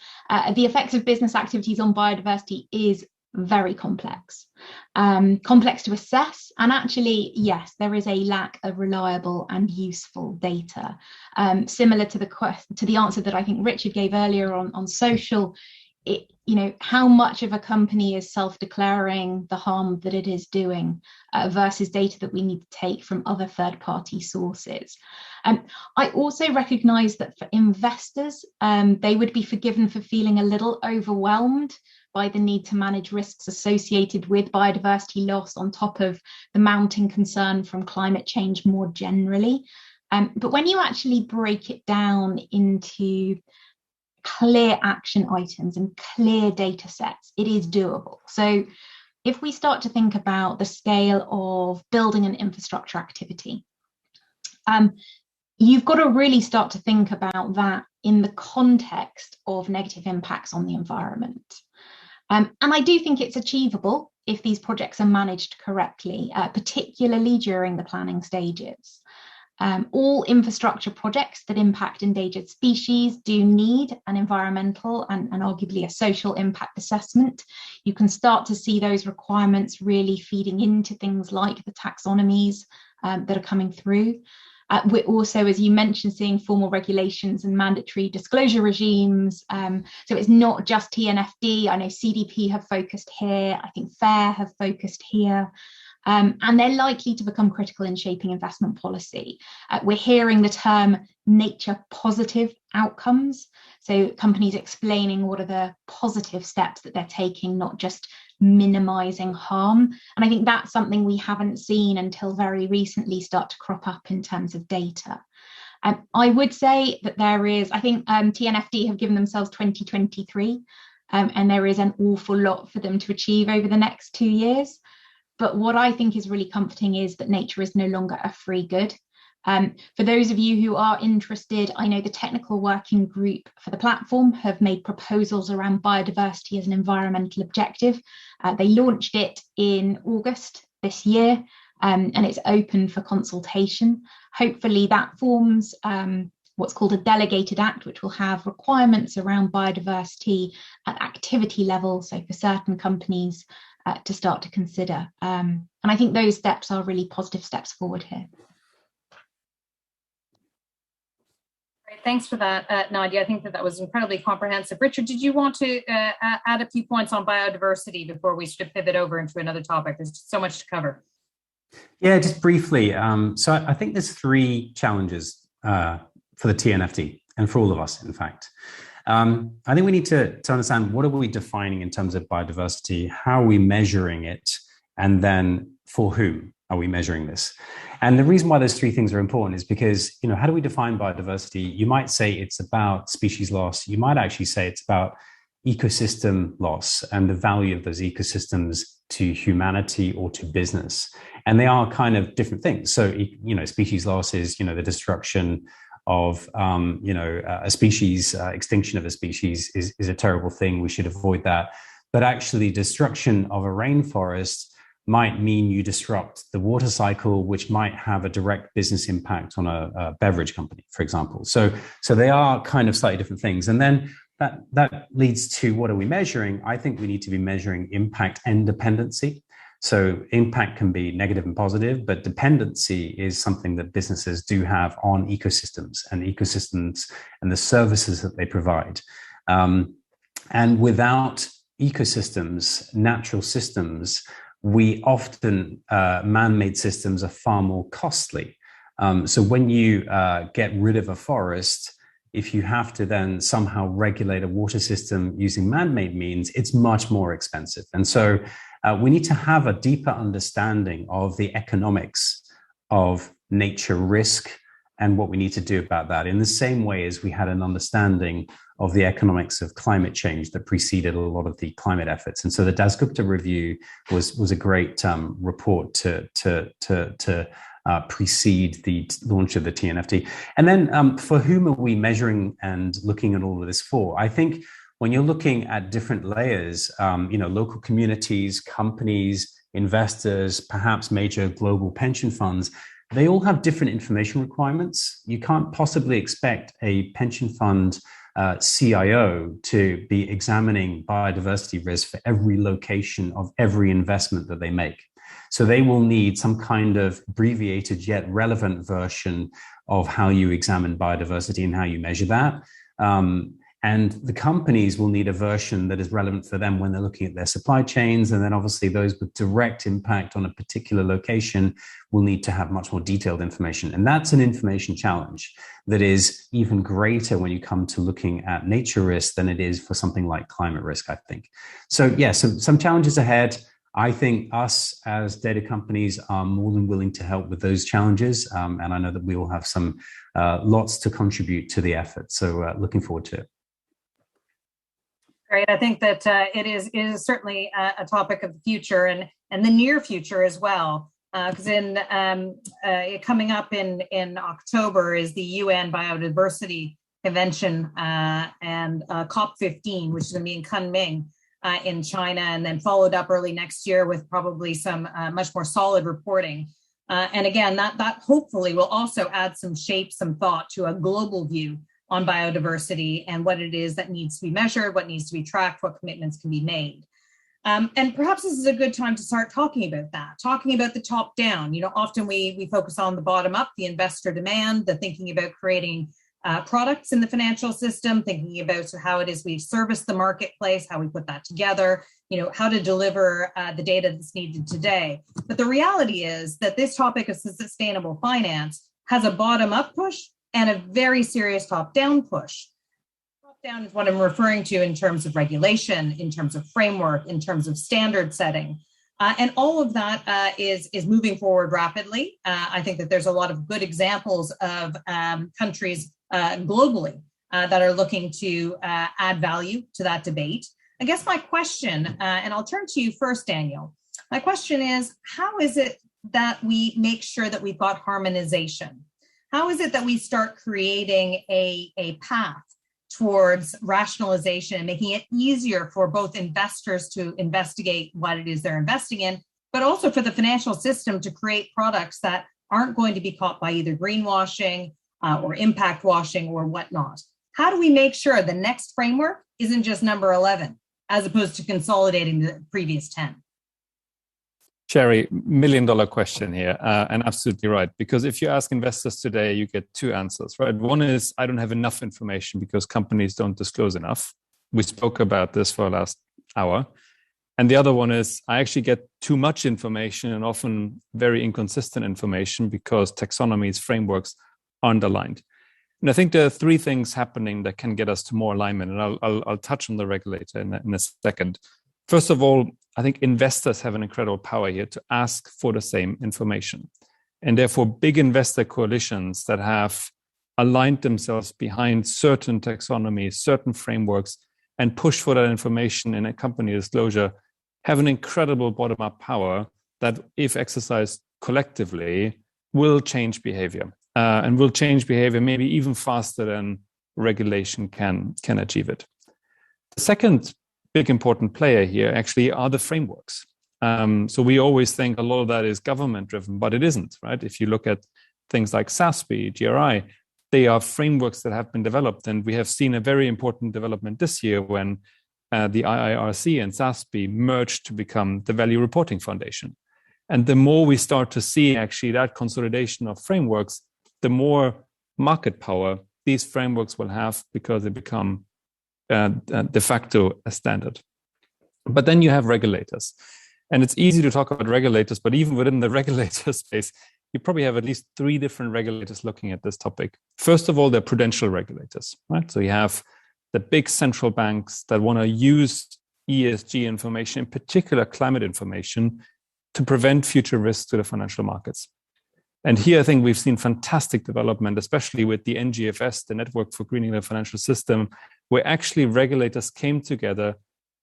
the effects of business activities on biodiversity is very complex, complex to assess, and actually, yes, there is a lack of reliable and useful data. Similar to the answer that I think Richard gave earlier on social. How much of a company is self-declaring the harm that it is doing versus data that we need to take from other third-party sources. I also recognise that for investors, they would be forgiven for feeling a little overwhelmed by the need to manage risks associated with biodiversity loss on top of the mounting concern from climate change more generally. But when you actually break it down into clear action items and clear data sets, it is doable. So if we start to think about the scale of building an infrastructure activity, you've got to really start to think about that in the context of negative impacts on the environment. And I do think it's achievable if these projects are managed correctly, particularly during the planning stages. All infrastructure projects that impact endangered species do need an environmental and arguably a social impact assessment. You can start to see those requirements really feeding into things like the taxonomies that are coming through. We're also, as you mentioned, seeing formal regulations and mandatory disclosure regimes. So it's not just TNFD. I know CDP have focused here. I think FAIR have focused here. And they're likely to become critical in shaping investment policy. We're hearing the term nature positive outcomes. So companies explaining what are the positive steps that they're taking, not just minimizing harm. And I think that's something we haven't seen until very recently start to crop up in terms of data. I would say that there is, I think TNFD have given themselves 2023, and there is an awful lot for them to achieve over the next 2 years. But what I think is really comforting is that nature is no longer a free good. For those of you who are interested, I know the technical working group for the platform have made proposals around biodiversity as an environmental objective. They launched it in August this year, and it's open for consultation. Hopefully that forms what's called a delegated act, which will have requirements around biodiversity at activity level, so for certain companies to start to consider. And I think those steps are really positive steps forward here. Great, thanks for that, Nadia. I think that was incredibly comprehensive. Richard, did you want to add a few points on biodiversity before we should pivot over into another topic? There's so much to cover. Yeah, just briefly. So I think there's 3 challenges for the TNFD and for all of us, in fact. I think we need to understand what are we defining in terms of biodiversity, how are we measuring it, and then for whom are we measuring this? And the reason why those 3 things are important is because, how do we define biodiversity? You might say it's about species loss. You might actually say it's about ecosystem loss and the value of those ecosystems to humanity or to business. And they are kind of different things. So, species loss is, the destruction of a species, extinction of a species is a terrible thing. We should avoid that. But actually, destruction of a rainforest might mean you disrupt the water cycle, which might have a direct business impact on a beverage company, for example. So they are kind of slightly different things. And then that leads to what are we measuring? I think we need to be measuring impact and dependency. So impact can be negative and positive, but dependency is something that businesses do have on ecosystems and the services that they provide. And without ecosystems, natural systems, we often, man-made systems are far more costly. So when you get rid of a forest, if you have to then somehow regulate a water system using man-made means, it's much more expensive. And so we need to have a deeper understanding of the economics of nature risk and what we need to do about that, in the same way as we had an understanding of the economics of climate change that preceded a lot of the climate efforts. And so the Dasgupta review was a great report to precede the launch of the TNFT. And then for whom are we measuring and looking at all of this for? I think when you're looking at different layers, local communities, companies, investors, perhaps major global pension funds, they all have different information requirements. You can't possibly expect a pension fund CIO to be examining biodiversity risk for every location of every investment that they make. So they will need some kind of abbreviated yet relevant version of how you examine biodiversity and how you measure that. And the companies will need a version that is relevant for them when they're looking at their supply chains. And then obviously those with direct impact on a particular location will need to have much more detailed information. And that's an information challenge that is even greater when you come to looking at nature risk than it is for something like climate risk, I think. So yeah, some challenges ahead. I think us as data companies are more than willing to help with those challenges. And I know that we will have some lots to contribute to the effort. So looking forward to it. Great. I think that it is certainly a topic of the future and the near future as well. Because coming up in October is the UN Biodiversity Convention and COP15, which is going to be in Kunming in China, and then followed up early next year with probably some much more solid reporting. And again, that hopefully will also add some shape, some thought to a global view on biodiversity and what it is that needs to be measured, what needs to be tracked, what commitments can be made. And perhaps this is a good time to start talking about that, talking about the top down. Often we focus on the bottom up, the investor demand, the thinking about creating products in the financial system, thinking about how it is we service the marketplace, how we put that together, how to deliver the data that's needed today. But the reality is that this topic of sustainable finance has a bottom up push and a very serious top-down push. Top-down is what I'm referring to in terms of regulation, in terms of framework, in terms of standard setting. And all of that is moving forward rapidly. I think that there's a lot of good examples of countries globally that are looking to add value to that debate. I guess my question, and I'll turn to you first, Daniel. My question is, how is it that we make sure that we've got harmonization? How is it that we start creating a path towards rationalization and making it easier for both investors to investigate what it is they're investing in, but also for the financial system to create products that aren't going to be caught by either greenwashing or impact washing or whatnot? How do we make sure the next framework isn't just number 11, as opposed to consolidating the previous 10? Sherry, $1 million question here, and absolutely right. Because if you ask investors today, you get two answers, right? One is, I don't have enough information because companies don't disclose enough. We spoke about this for the last hour. And the other one is, I actually get too much information and often very inconsistent information because taxonomies, frameworks aren't aligned. And I think there are three things happening that can get us to more alignment. And I'll touch on the regulator in a second. First of all, I think investors have an incredible power here to ask for the same information. And therefore, big investor coalitions that have aligned themselves behind certain taxonomies, certain frameworks, and push for that information in a company disclosure have an incredible bottom-up power that, if exercised collectively, will change behavior. And will change behavior maybe even faster than regulation can achieve it. The second big important player here actually are the frameworks. So we always think a lot of that is government driven, but it isn't, right? If you look at things like SASB, GRI, they are frameworks that have been developed. And we have seen a very important development this year when the IIRC and SASB merged to become the Value Reporting Foundation. And the more we start to see actually that consolidation of frameworks, the more market power these frameworks will have because they become de facto a standard. But then you have regulators. And it's easy to talk about regulators, but even within the regulator space, you probably have at least 3 different regulators looking at this topic. First of all, they're prudential regulators, right? So you have the big central banks that want to use ESG information, in particular climate information, to prevent future risks to the financial markets. And here, I think we've seen fantastic development, especially with the NGFS, the Network for Greening the Financial System, where actually regulators came together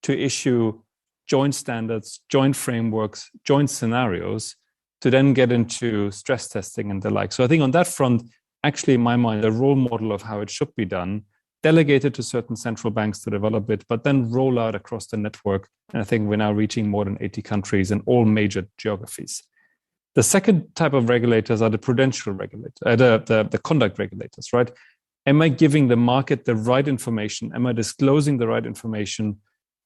to issue joint standards, joint frameworks, joint scenarios to then get into stress testing and the like. So I think on that front, actually, in my mind, a role model of how it should be done, delegated to certain central banks to develop it, but then roll out across the network. And I think we're now reaching more than 80 countries in all major geographies. The second type of regulators are the prudential regulators, the conduct regulators, right? Am I giving the market the right information? Am I disclosing the right information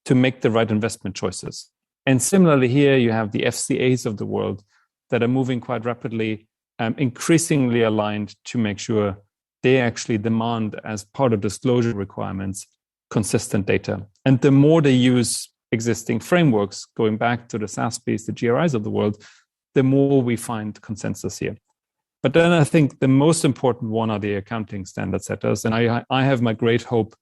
to make the right investment choices? And similarly here, you have the FCAs of the world that are moving quite rapidly, increasingly aligned to make sure they actually demand, as part of disclosure requirements, consistent data. And the more they use existing frameworks, going back to the SASBs, the GRIs of the world, the more we find consensus here. But then I think the most important one are the accounting standard setters. And I have my great hope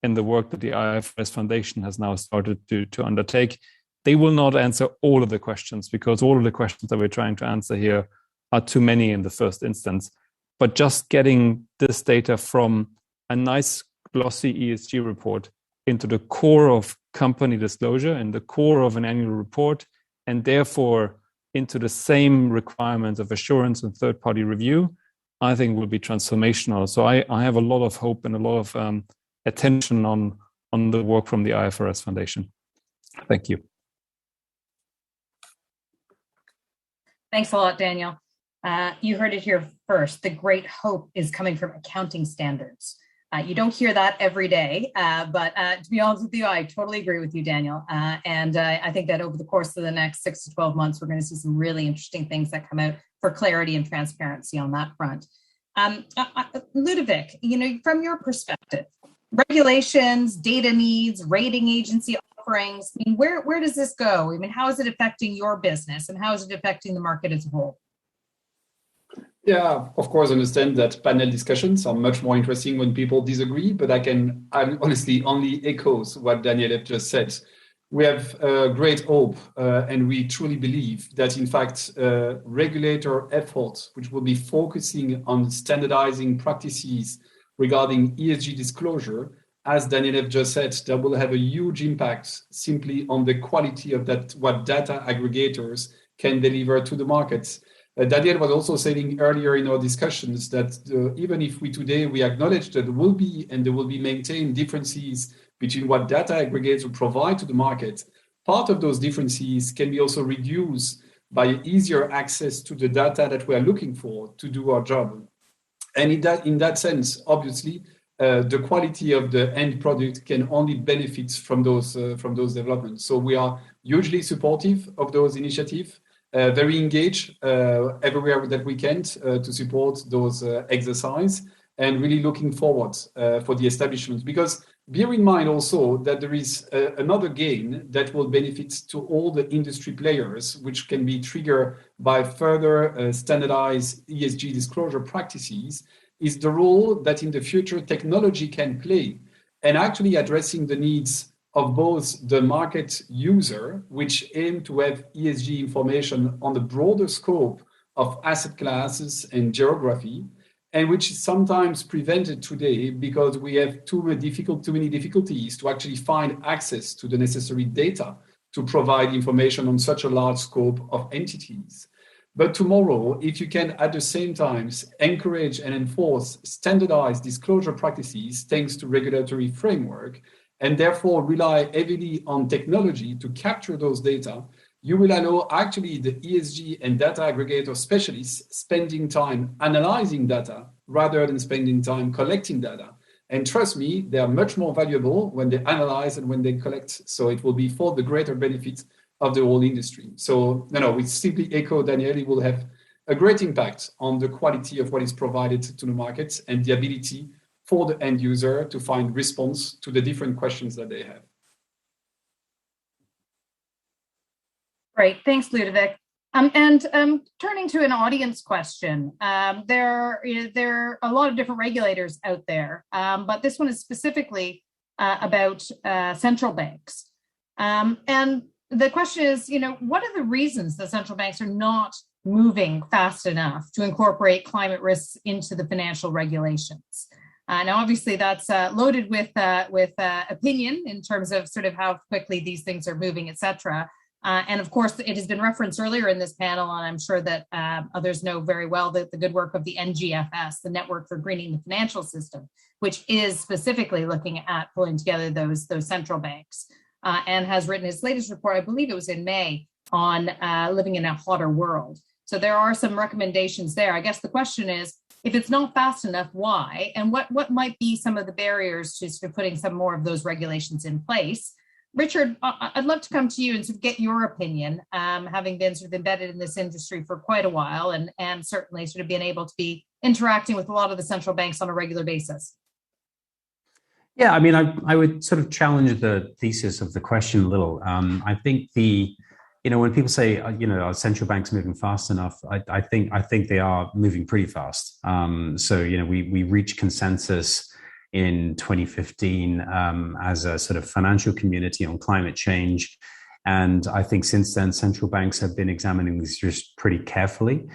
in the work that the IFRS Foundation has now started to undertake. They will not answer all of the questions, because all of the questions that we're trying to answer here are too many in the first instance. But just getting this data from a nice glossy ESG report into the core of company disclosure and the core of an annual report, and therefore into the same requirements of assurance and third-party review, I think will be transformational. So I have a lot of hope and a lot of attention on the work from the IFRS Foundation. Thank you. Thanks a lot, Daniel. You heard it here first. The great hope is coming from accounting standards. You don't hear that every day, but to be honest with you, I totally agree with you, Daniel. And I think that over the course of the next 6 to 12 months, we're going to see some really interesting things that come out for clarity and transparency on that front. Ludovic, from your perspective, regulations, data needs, rating agency offerings, I mean, where does this go? I mean, how is it affecting your business, and how is it affecting the market as a whole? Yeah, of course, I understand that panel discussions are much more interesting when people disagree, but I honestly only echoes what Daniel have just said. We have great hope, and we truly believe that, in fact, regulator efforts, which will be focusing on standardizing practices regarding ESG disclosure, as Daniel have just said, that will have a huge impact simply on the quality of that, what data aggregators can deliver to the markets. Daniel was also saying earlier in our discussions that even if we acknowledge that there will be maintained differences between what data aggregators will provide to the market, part of those differences can be also reduced by easier access to the data that we are looking for to do our job. And in that sense, obviously, the quality of the end product can only benefit from those developments. So we are hugely supportive of those initiatives. Very engaged everywhere that we can to support those exercises, and really looking forward for the establishment. Because bear in mind also that there is another gain that will benefit to all the industry players, which can be triggered by further standardized ESG disclosure practices, is the role that in the future technology can play, and actually addressing the needs of both the market user, which aim to have ESG information on the broader scope of asset classes and geography, and which is sometimes prevented today because we have too many difficulties to actually find access to the necessary data to provide information on such a large scope of entities. But tomorrow, if you can at the same time encourage and enforce standardized disclosure practices thanks to regulatory framework, and therefore rely heavily on technology to capture those data, you will allow actually the ESG and data aggregator specialists spending time analyzing data rather than spending time collecting data. And trust me, they are much more valuable when they analyze and when they collect. So it will be for the greater benefit of the whole industry. So we simply echo Daniel. It will have a great impact on the quality of what is provided to the markets and the ability for the end user to find response to the different questions that they have. Great, thanks, Ludovic. Turning to an audience question, there are a lot of different regulators out there, but this one is specifically about central banks. And the question is, what are the reasons that central banks are not moving fast enough to incorporate climate risks into the financial regulations? Now, obviously, that's loaded with opinion in terms of sort of how quickly these things are moving, et cetera. And of course, it has been referenced earlier in this panel, and I'm sure that others know very well that the good work of the NGFS, the Network for Greening the Financial System, which is specifically looking at pulling together those central banks, and has written its latest report, I believe it was in May, on living in a hotter world. So there are some recommendations there. I guess the question is, if it's not fast enough, why? And what might be some of the barriers to sort of putting some more of those regulations in place? Richard, I'd love to come to you and sort of get your opinion, having been sort of embedded in this industry for quite a while, and certainly sort of being able to be interacting with a lot of the central banks on a regular basis. Yeah, I mean, I would sort of challenge the thesis of the question a little. I think when people say, are central banks moving fast enough? I think they are moving pretty fast. So we reached consensus in 2015 as a sort of financial community on climate change. And I think since then, central banks have been examining this just pretty carefully.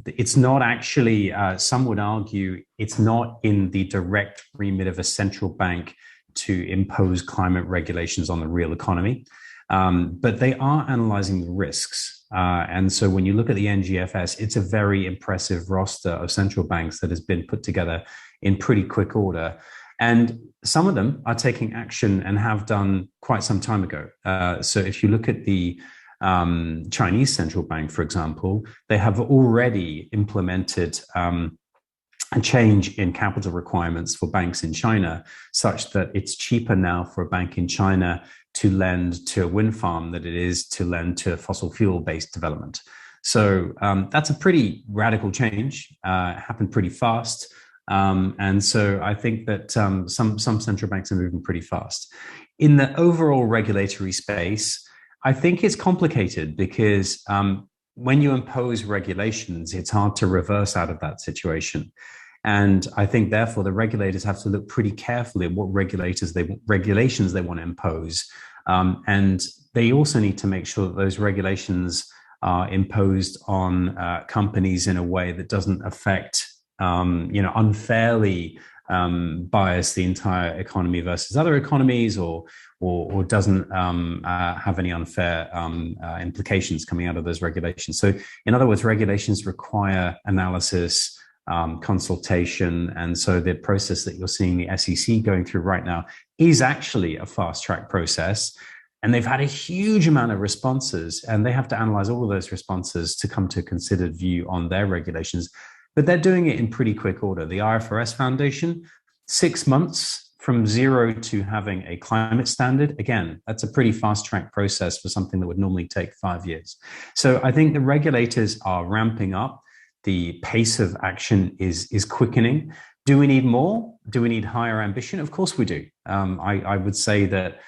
It's not actually, some would argue, it's not in the direct remit of a central bank to impose climate regulations on the real economy. But they are analyzing the risks. And so when you look at the NGFS, it's a very impressive roster of central banks that has been put together in pretty quick order. And some of them are taking action and have done quite some time ago. So if you look at the Chinese central bank, for example, they have already implemented a change in capital requirements for banks in China, such that it's cheaper now for a bank in China to lend to a wind farm than it is to lend to fossil fuel-based development. So that's a pretty radical change, happened pretty fast. And so I think that some central banks are moving pretty fast. In the overall regulatory space, I think it's complicated because when you impose regulations, it's hard to reverse out of that situation. And I think, therefore, the regulators have to look pretty carefully at what regulations they want to impose. And they also need to make sure that those regulations are imposed on companies in a way that doesn't affect unfairly bias the entire economy versus other economies, or doesn't have any unfair implications coming out of those regulations. So, in other words, regulations require analysis, consultation, and so the process that you're seeing the SEC going through right now is actually a fast-track process. And they've had a huge amount of responses, and they have to analyze all of those responses to come to a considered view on their regulations. But they're doing it in pretty quick order. The IFRS Foundation, 6 months from zero to having a climate standard. Again, that's a pretty fast-track process for something that would normally take 5 years. So I think the regulators are ramping up. The pace of action is quickening. Do we need more? Do we need higher ambition? Of course we do. I would say that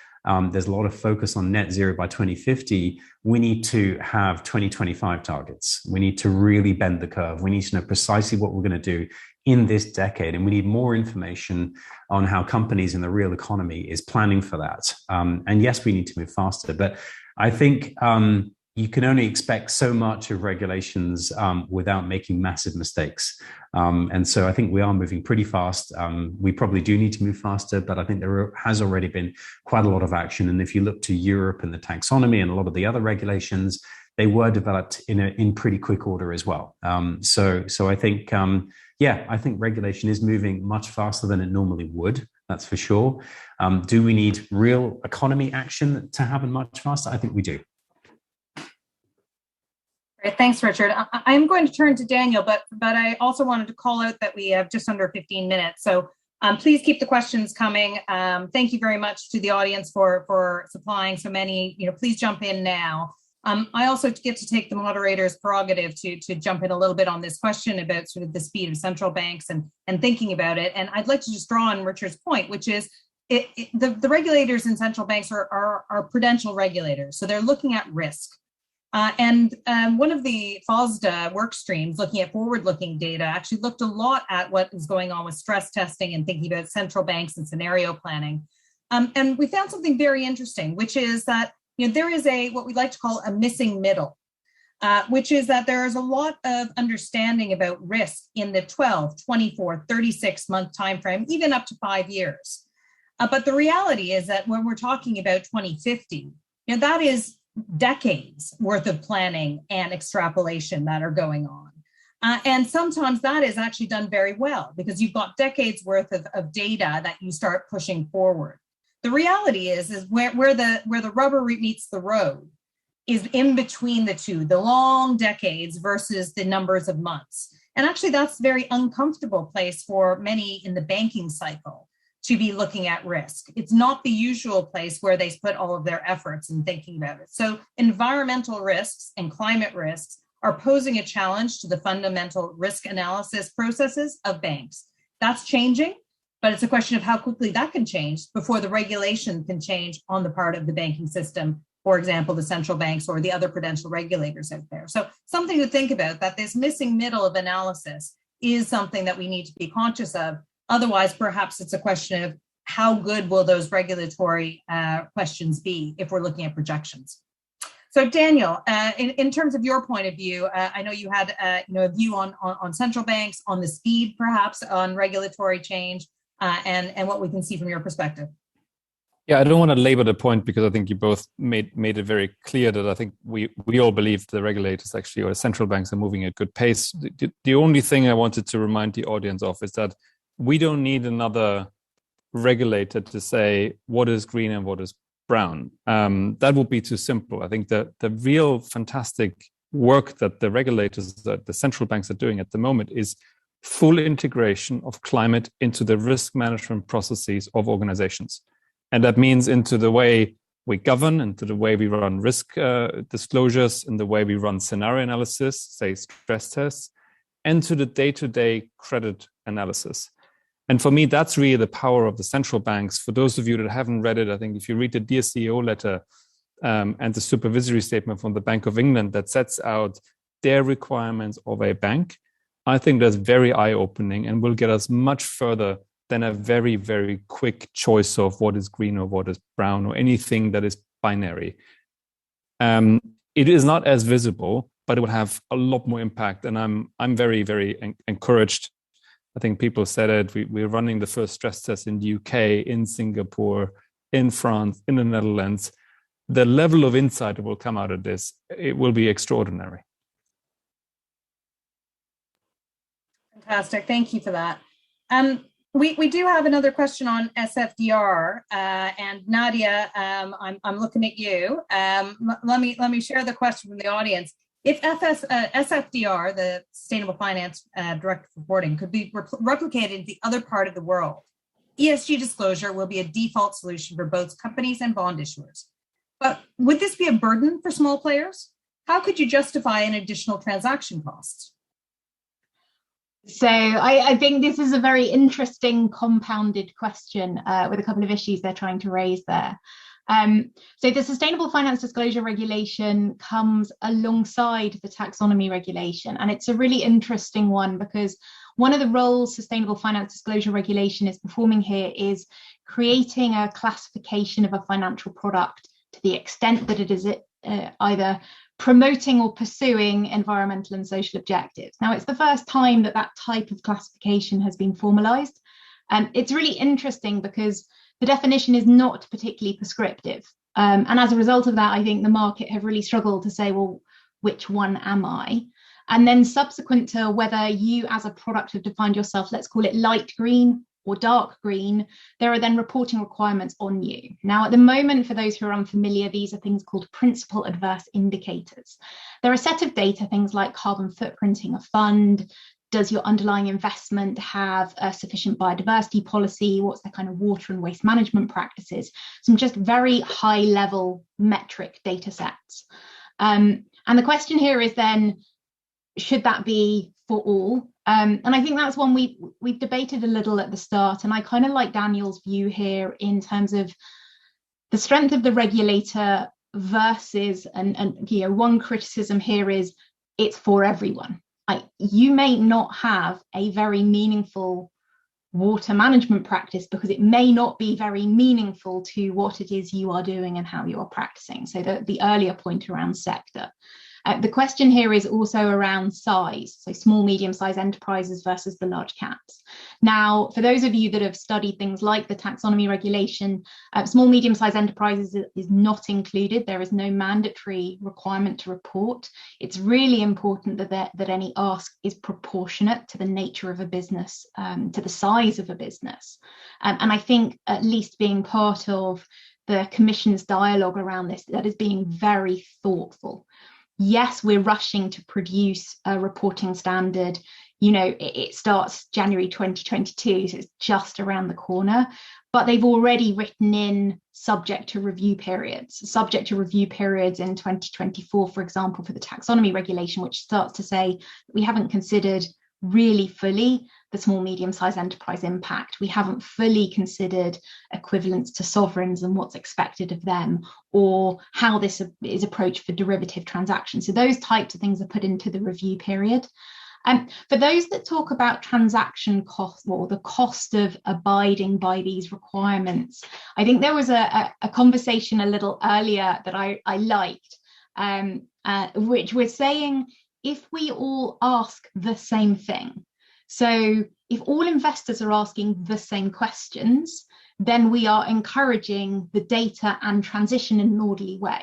there's a lot of focus on net zero by 2050. We need to have 2025 targets. We need to really bend the curve. We need to know precisely what we're going to do in this decade. And we need more information on how companies in the real economy is planning for that. And yes, we need to move faster. But I think you can only expect so much of regulations without making massive mistakes. And so I think we are moving pretty fast. We probably do need to move faster, but I think there has already been quite a lot of action. And if you look to Europe and the taxonomy and a lot of the other regulations, they were developed in pretty quick order as well. So I think, I think regulation is moving much faster than it normally would. That's for sure. Do we need real economy action to happen much faster? I think we do. Great, thanks, Richard. I'm going to turn to Daniel, but I also wanted to call out that we have just under 15 minutes. So please keep the questions coming. Thank you very much to the audience for supplying so many. Please jump in now. I also get to take the moderator's prerogative to jump in a little bit on this question about sort of the speed of central banks and thinking about it. And I'd like to just draw on Richard's point, which is the regulators in central banks are prudential regulators. So they're looking at risk. And one of the FoSDA work streams looking at forward-looking data actually looked a lot at what is going on with stress testing and thinking about central banks and scenario planning. And we found something very interesting, which is that there is what we like to call a missing middle, which is that there is a lot of understanding about risk in the 12, 24, 36-month timeframe, even up to 5 years. But the reality is that when we're talking about 2050, that is decades worth of planning and extrapolation that are going on. And sometimes that is actually done very well because you've got decades worth of data that you start pushing forward. The reality is where the rubber meets the road is in between the two, the long decades versus the numbers of months. And actually that's a very uncomfortable place for many in the banking cycle to be looking at risk. It's not the usual place where they put all of their efforts in thinking about it. So environmental risks and climate risks are posing a challenge to the fundamental risk analysis processes of banks. That's changing, but it's a question of how quickly that can change before the regulation can change on the part of the banking system, for example, the central banks or the other prudential regulators out there. So something to think about, that this missing middle of analysis is something that we need to be conscious of. Otherwise, perhaps it's a question of how good will those regulatory questions be if we're looking at projections. So Daniel, in terms of your point of view, I know you had a view on central banks, on the speed perhaps on regulatory change, and what we can see from your perspective. Yeah, I don't want to labor the point because I think you both made it very clear that I think we all believe the regulators actually, or central banks, are moving at good pace. The only thing I wanted to remind the audience of is that we don't need another regulator to say what is green and what is brown. That would be too simple. I think that the real fantastic work that the regulators, that the central banks are doing at the moment, is full integration of climate into the risk management processes of organizations. And that means into the way we govern, into the way we run risk disclosures, and the way we run scenario analysis, say stress tests, and to the day-to-day credit analysis. And for me, that's really the power of the central banks. For those of you that haven't read it, I think if you read the Dear CEO letter and the supervisory statement from the Bank of England that sets out their requirements of a bank, I think that's very eye-opening and will get us much further than a very, very quick choice of what is green or what is brown or anything that is binary. It is not as visible, but it will have a lot more impact. And I'm very, very encouraged. I think people said it. We're running the first stress test in the UK, in Singapore, in France, in the Netherlands. The level of insight that will come out of this, it will be extraordinary. Fantastic. Thank you for that. We do have another question on SFDR, and Nadia, I'm looking at you. Let me share the question from the audience. If SFDR, the Sustainable Finance Directive Reporting, could be replicated in the other part of the world, ESG disclosure will be a default solution for both companies and bond issuers. But would this be a burden for small players? How could you justify an additional transaction cost? So I think this is a very interesting compounded question with a couple of issues they're trying to raise there. So the Sustainable Finance Disclosure Regulation comes alongside the Taxonomy Regulation, and it's a really interesting one because one of the roles Sustainable Finance Disclosure Regulation is performing here is creating a classification of a financial product to the extent that it is either promoting or pursuing environmental and social objectives. Now, it's the first time that that type of classification has been formalized. And it's really interesting because the definition is not particularly prescriptive. And as a result of that, I think the market have really struggled to say, well, which one am I? And then subsequent to whether you as a product have defined yourself, let's call it light green or dark green, there are then reporting requirements on you. Now, at the moment, for those who are unfamiliar, these are things called principal adverse indicators. They're a set of data, things like carbon footprinting a fund. Does your underlying investment have a sufficient biodiversity policy? What's their kind of water and waste management practices? Some just very high level metric data sets. And the question here is then, should that be for all? And I think that's one we've debated a little at the start. And I kind of like Daniel's view here in terms of the strength of the regulator versus, and you know, one criticism here is it's for everyone. You may not have a very meaningful water management practice because it may not be very meaningful to what it is you are doing and how you are practicing. So the earlier point around sector. The question here is also around size, so small, medium-sized enterprises versus the large caps. Now, for those of you that have studied things like the taxonomy regulation, small, medium-sized enterprises is not included. There is no mandatory requirement to report. It's really important that any ask is proportionate to the nature of a business, to the size of a business. And I think at least being part of the Commission's dialogue around this, that is being very thoughtful. Yes, we're rushing to produce a reporting standard. You know, it starts January 2022, so it's just around the corner. But they've already written in subject to review periods in 2024, for example, for the taxonomy regulation, which starts to say we haven't considered really fully the small, medium-sized enterprise impact. We haven't fully considered equivalence to sovereigns and what's expected of them, or how this is approached for derivative transactions. So those types of things are put into the review period. For those that talk about transaction cost or the cost of abiding by these requirements, I think there was a conversation a little earlier that I liked, which was saying, if we all ask the same thing, so if all investors are asking the same questions, then we are encouraging the data and transition in an orderly way.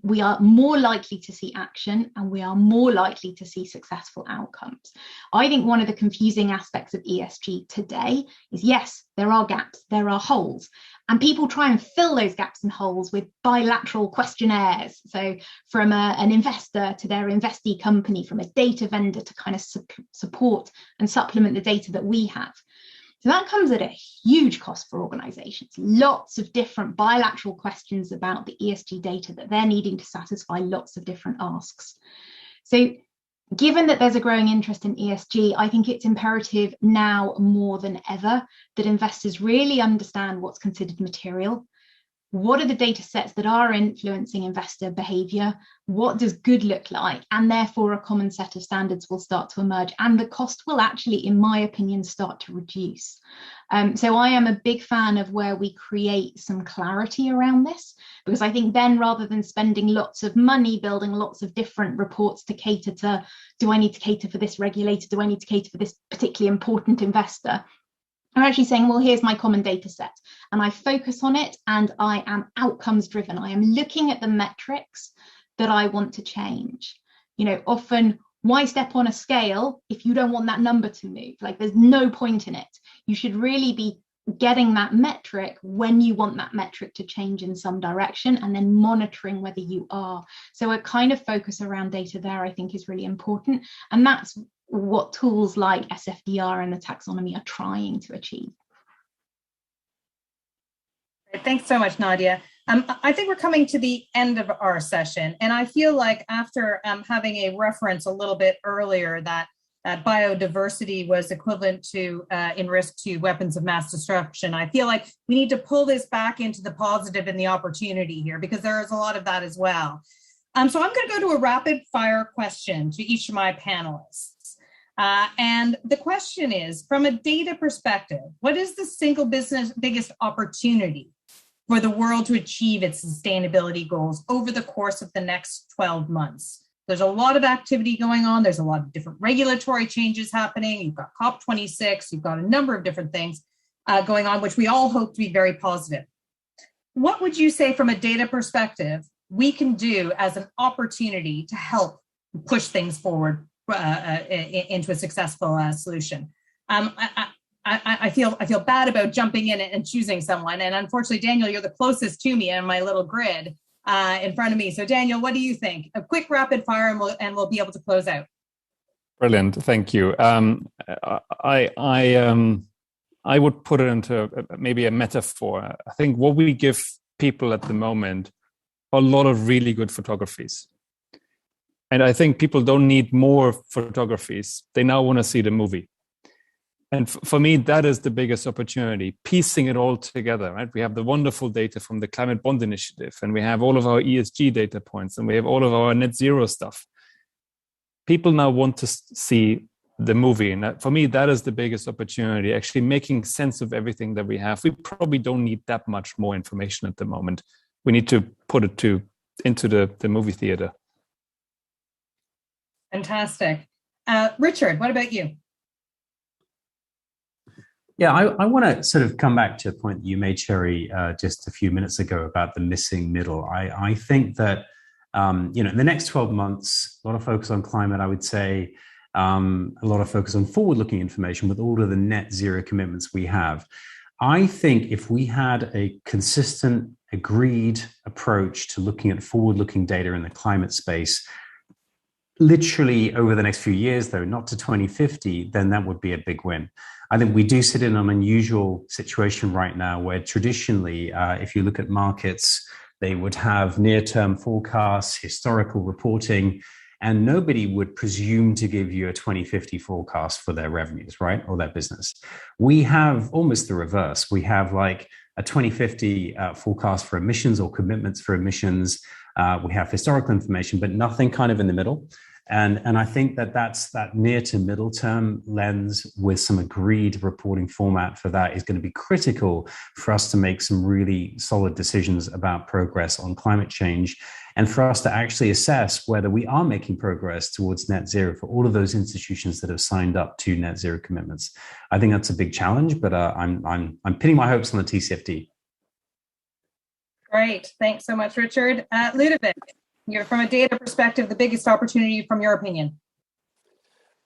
We are more likely to see action, and we are more likely to see successful outcomes. I think one of the confusing aspects of ESG today is, yes, there are gaps, there are holes, and people try and fill those gaps and holes with bilateral questionnaires. So from an investor to their investee company, from a data vendor to kind of support and supplement the data that we have. So that comes at a huge cost for organizations. Lots of different bilateral questions about the ESG data that they're needing to satisfy lots of different asks. So given that there's a growing interest in ESG, I think it's imperative now more than ever that investors really understand what's considered material. What are the data sets that are influencing investor behavior? What does good look like? And therefore a common set of standards will start to emerge, and the cost will actually, in my opinion, start to reduce. So I am a big fan of where we create some clarity around this, because I think then, rather than spending lots of money building lots of different reports to cater to, do I need to cater for this regulator? Do I need to cater for this particularly important investor? I'm actually saying, well, here's my common data set, and I focus on it, and I am outcomes driven. I am looking at the metrics that I want to change. You know, often, why step on a scale if you don't want that number to move? Like, there's no point in it. You should really be getting that metric when you want that metric to change in some direction, and then monitoring whether you are. So a kind of focus around data there, I think, is really important. And that's what tools like SFDR and the taxonomy are trying to achieve. Thanks so much, Nadia. I think we're coming to the end of our session, and I feel like after having a reference a little bit earlier that biodiversity was equivalent to in risk to weapons of mass destruction, I feel like we need to pull this back into the positive and the opportunity here, because there is a lot of that as well. So I'm going to go to a rapid fire question to each of my panelists. And the question is, from a data perspective, what is the single biggest opportunity for the world to achieve its sustainability goals over the course of the next 12 months? There's a lot of activity going on. There's a lot of different regulatory changes happening. You've got COP26. You've got a number of different things going on, which we all hope to be very positive. What would you say from a data perspective we can do as an opportunity to help push things forward into a successful solution? I feel bad about jumping in and choosing someone, and unfortunately, Daniel, you're the closest to me in my little grid in front of me. So, Daniel, what do you think? A quick rapid fire, and we'll be able to close out. Brilliant, thank you. I would put it into maybe a metaphor. I think what we give people at the moment are a lot of really good photographies. And I think people don't need more photographies. They now want to see the movie. And for me, that is the biggest opportunity, piecing it all together, right? We have the wonderful data from the Climate Bond Initiative, and we have all of our ESG data points, and we have all of our net zero stuff. People now want to see the movie. And for me, that is the biggest opportunity, actually making sense of everything that we have. We probably don't need that much more information at the moment. We need to put it into the movie theater. Fantastic. Richard, what about you? Yeah, I want to sort of come back to a point that you made, Sherry, just a few minutes ago about the missing middle. I think that, in the next 12 months, a lot of focus on climate, I would say, a lot of focus on forward-looking information with all of the net zero commitments we have. I think if we had a consistent, agreed approach to looking at forward-looking data in the climate space, literally over the next few years, though, not to 2050, then that would be a big win. I think we do sit in an unusual situation right now where traditionally, if you look at markets, they would have near-term forecasts, historical reporting, and nobody would presume to give you a 2050 forecast for their revenues, right? Or their business. We have almost the reverse. We have like a 2050 forecast for emissions or commitments for emissions. We have historical information, but nothing kind of in the middle. And I think that's that near to middle term lens with some agreed reporting format for that is going to be critical for us to make some really solid decisions about progress on climate change, and for us to actually assess whether we are making progress towards net zero for all of those institutions that have signed up to net zero commitments. I think that's a big challenge, but I'm pinning my hopes on the TCFD. Great, thanks so much, Richard. Ludovic, from a data perspective, the biggest opportunity from your opinion?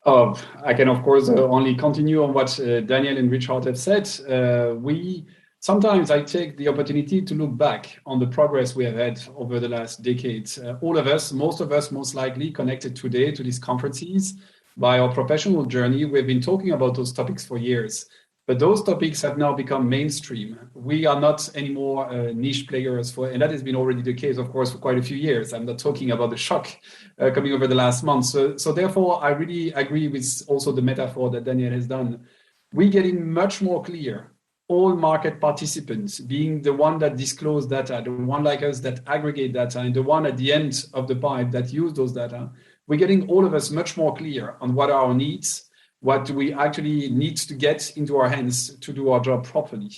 I can, of course, only continue on what Daniel and Richard have said. Sometimes I take the opportunity to look back on the progress we have had over the last decades. All of us, most of us, most likely connected today to these conferences by our professional journey. We've been talking about those topics for years, but those topics have now become mainstream. We are not anymore niche players and that has been already the case, of course, for quite a few years. I'm not talking about the shock coming over the last month. So therefore, I really agree with also the metaphor that Daniel has done. We're getting much more clear. All market participants, being the one that disclose data, the one like us that aggregate data, and the one at the end of the pipe that use those data, we're getting all of us much more clear on what are our needs, what we actually need to get into our hands to do our job properly.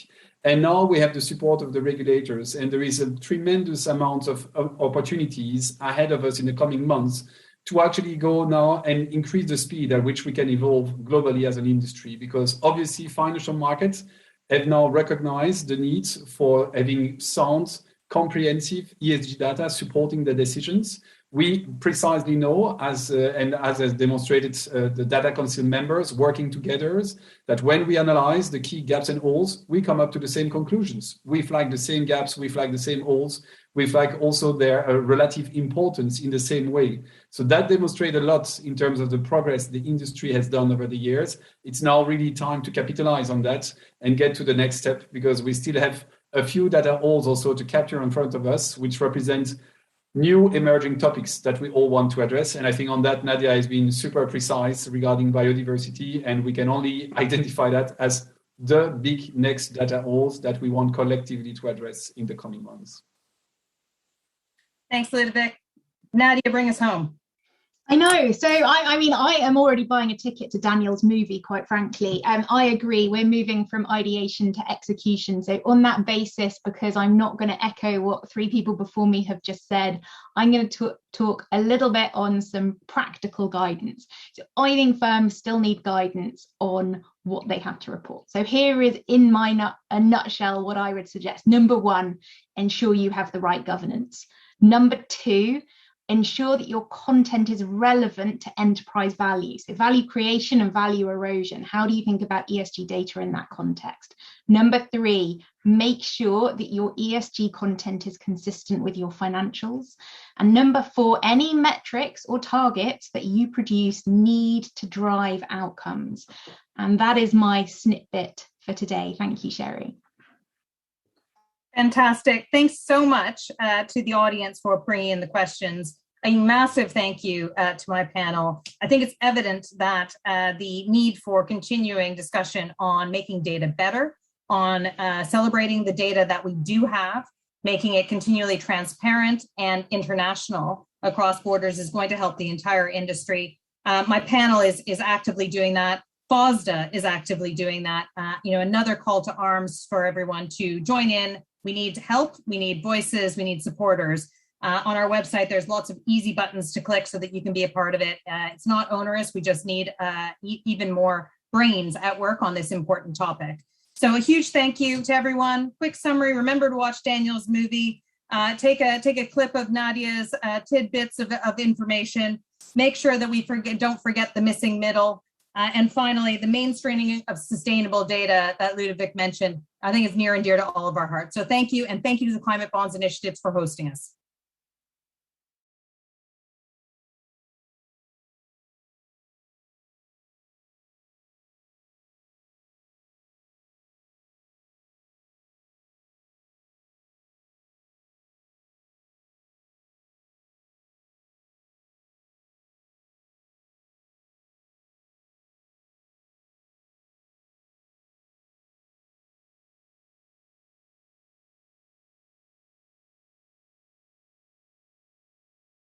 And now we have the support of the regulators, and there is a tremendous amount of opportunities ahead of us in the coming months to actually go now and increase the speed at which we can evolve globally as an industry, because obviously financial markets have now recognized the need for having sound, comprehensive ESG data supporting the decisions. We precisely know, as has demonstrated the Data Council members working together, that when we analyze the key gaps and holes, we come up to the same conclusions. We flag the same gaps, we flag the same holes, we flag also their relative importance in the same way. So that demonstrates a lot in terms of the progress the industry has done over the years. It's now really time to capitalize on that and get to the next step, because we still have a few data holes also to capture in front of us, which represent new emerging topics that we all want to address. And I think on that, Nadia has been super precise regarding biodiversity, and we can only identify that as the big next data holes that we want collectively to address in the coming months. Thanks, Ludovic. Nadia, bring us home. I know. So I mean, I am already buying a ticket to Daniel's movie, quite frankly. I agree. We're moving from ideation to execution. So on that basis, because I'm not going to echo what three people before me have just said, I'm going to talk a little bit on some practical guidance. So I think firms still need guidance on what they have to report. So here is in a nutshell what I would suggest. Number one, ensure you have the right governance. Number two, ensure that your content is relevant to enterprise value. So value creation and value erosion. How do you think about ESG data in that context? Number three, make sure that your ESG content is consistent with your financials. And number four, any metrics or targets that you produce need to drive outcomes. And that is my snippet for today. Thank you, Sherry. Fantastic. Thanks so much to the audience for bringing in the questions. a massive thank you to my panel. I think it's evident that the need for continuing discussion on making data better, on celebrating the data that we do have, making it continually transparent and international across borders is going to help the entire industry. My panel is actively doing that. FoSDA is actively doing that. Another call to arms for everyone to join in. We need help, we need voices, we need supporters. On our website, there's lots of easy buttons to click so that you can be a part of it. It's not onerous. We just need even more brains at work on this important topic. So a huge thank you to everyone. Quick summary, remember to watch Daniel's movie. Take a clip of Nadia's tidbits of information. Make sure that we don't forget the missing middle. And finally, the mainstreaming of sustainable data that Ludovic mentioned, I think is near and dear to all of our hearts. So thank you, and thank you to the Climate Bonds Initiative for hosting us.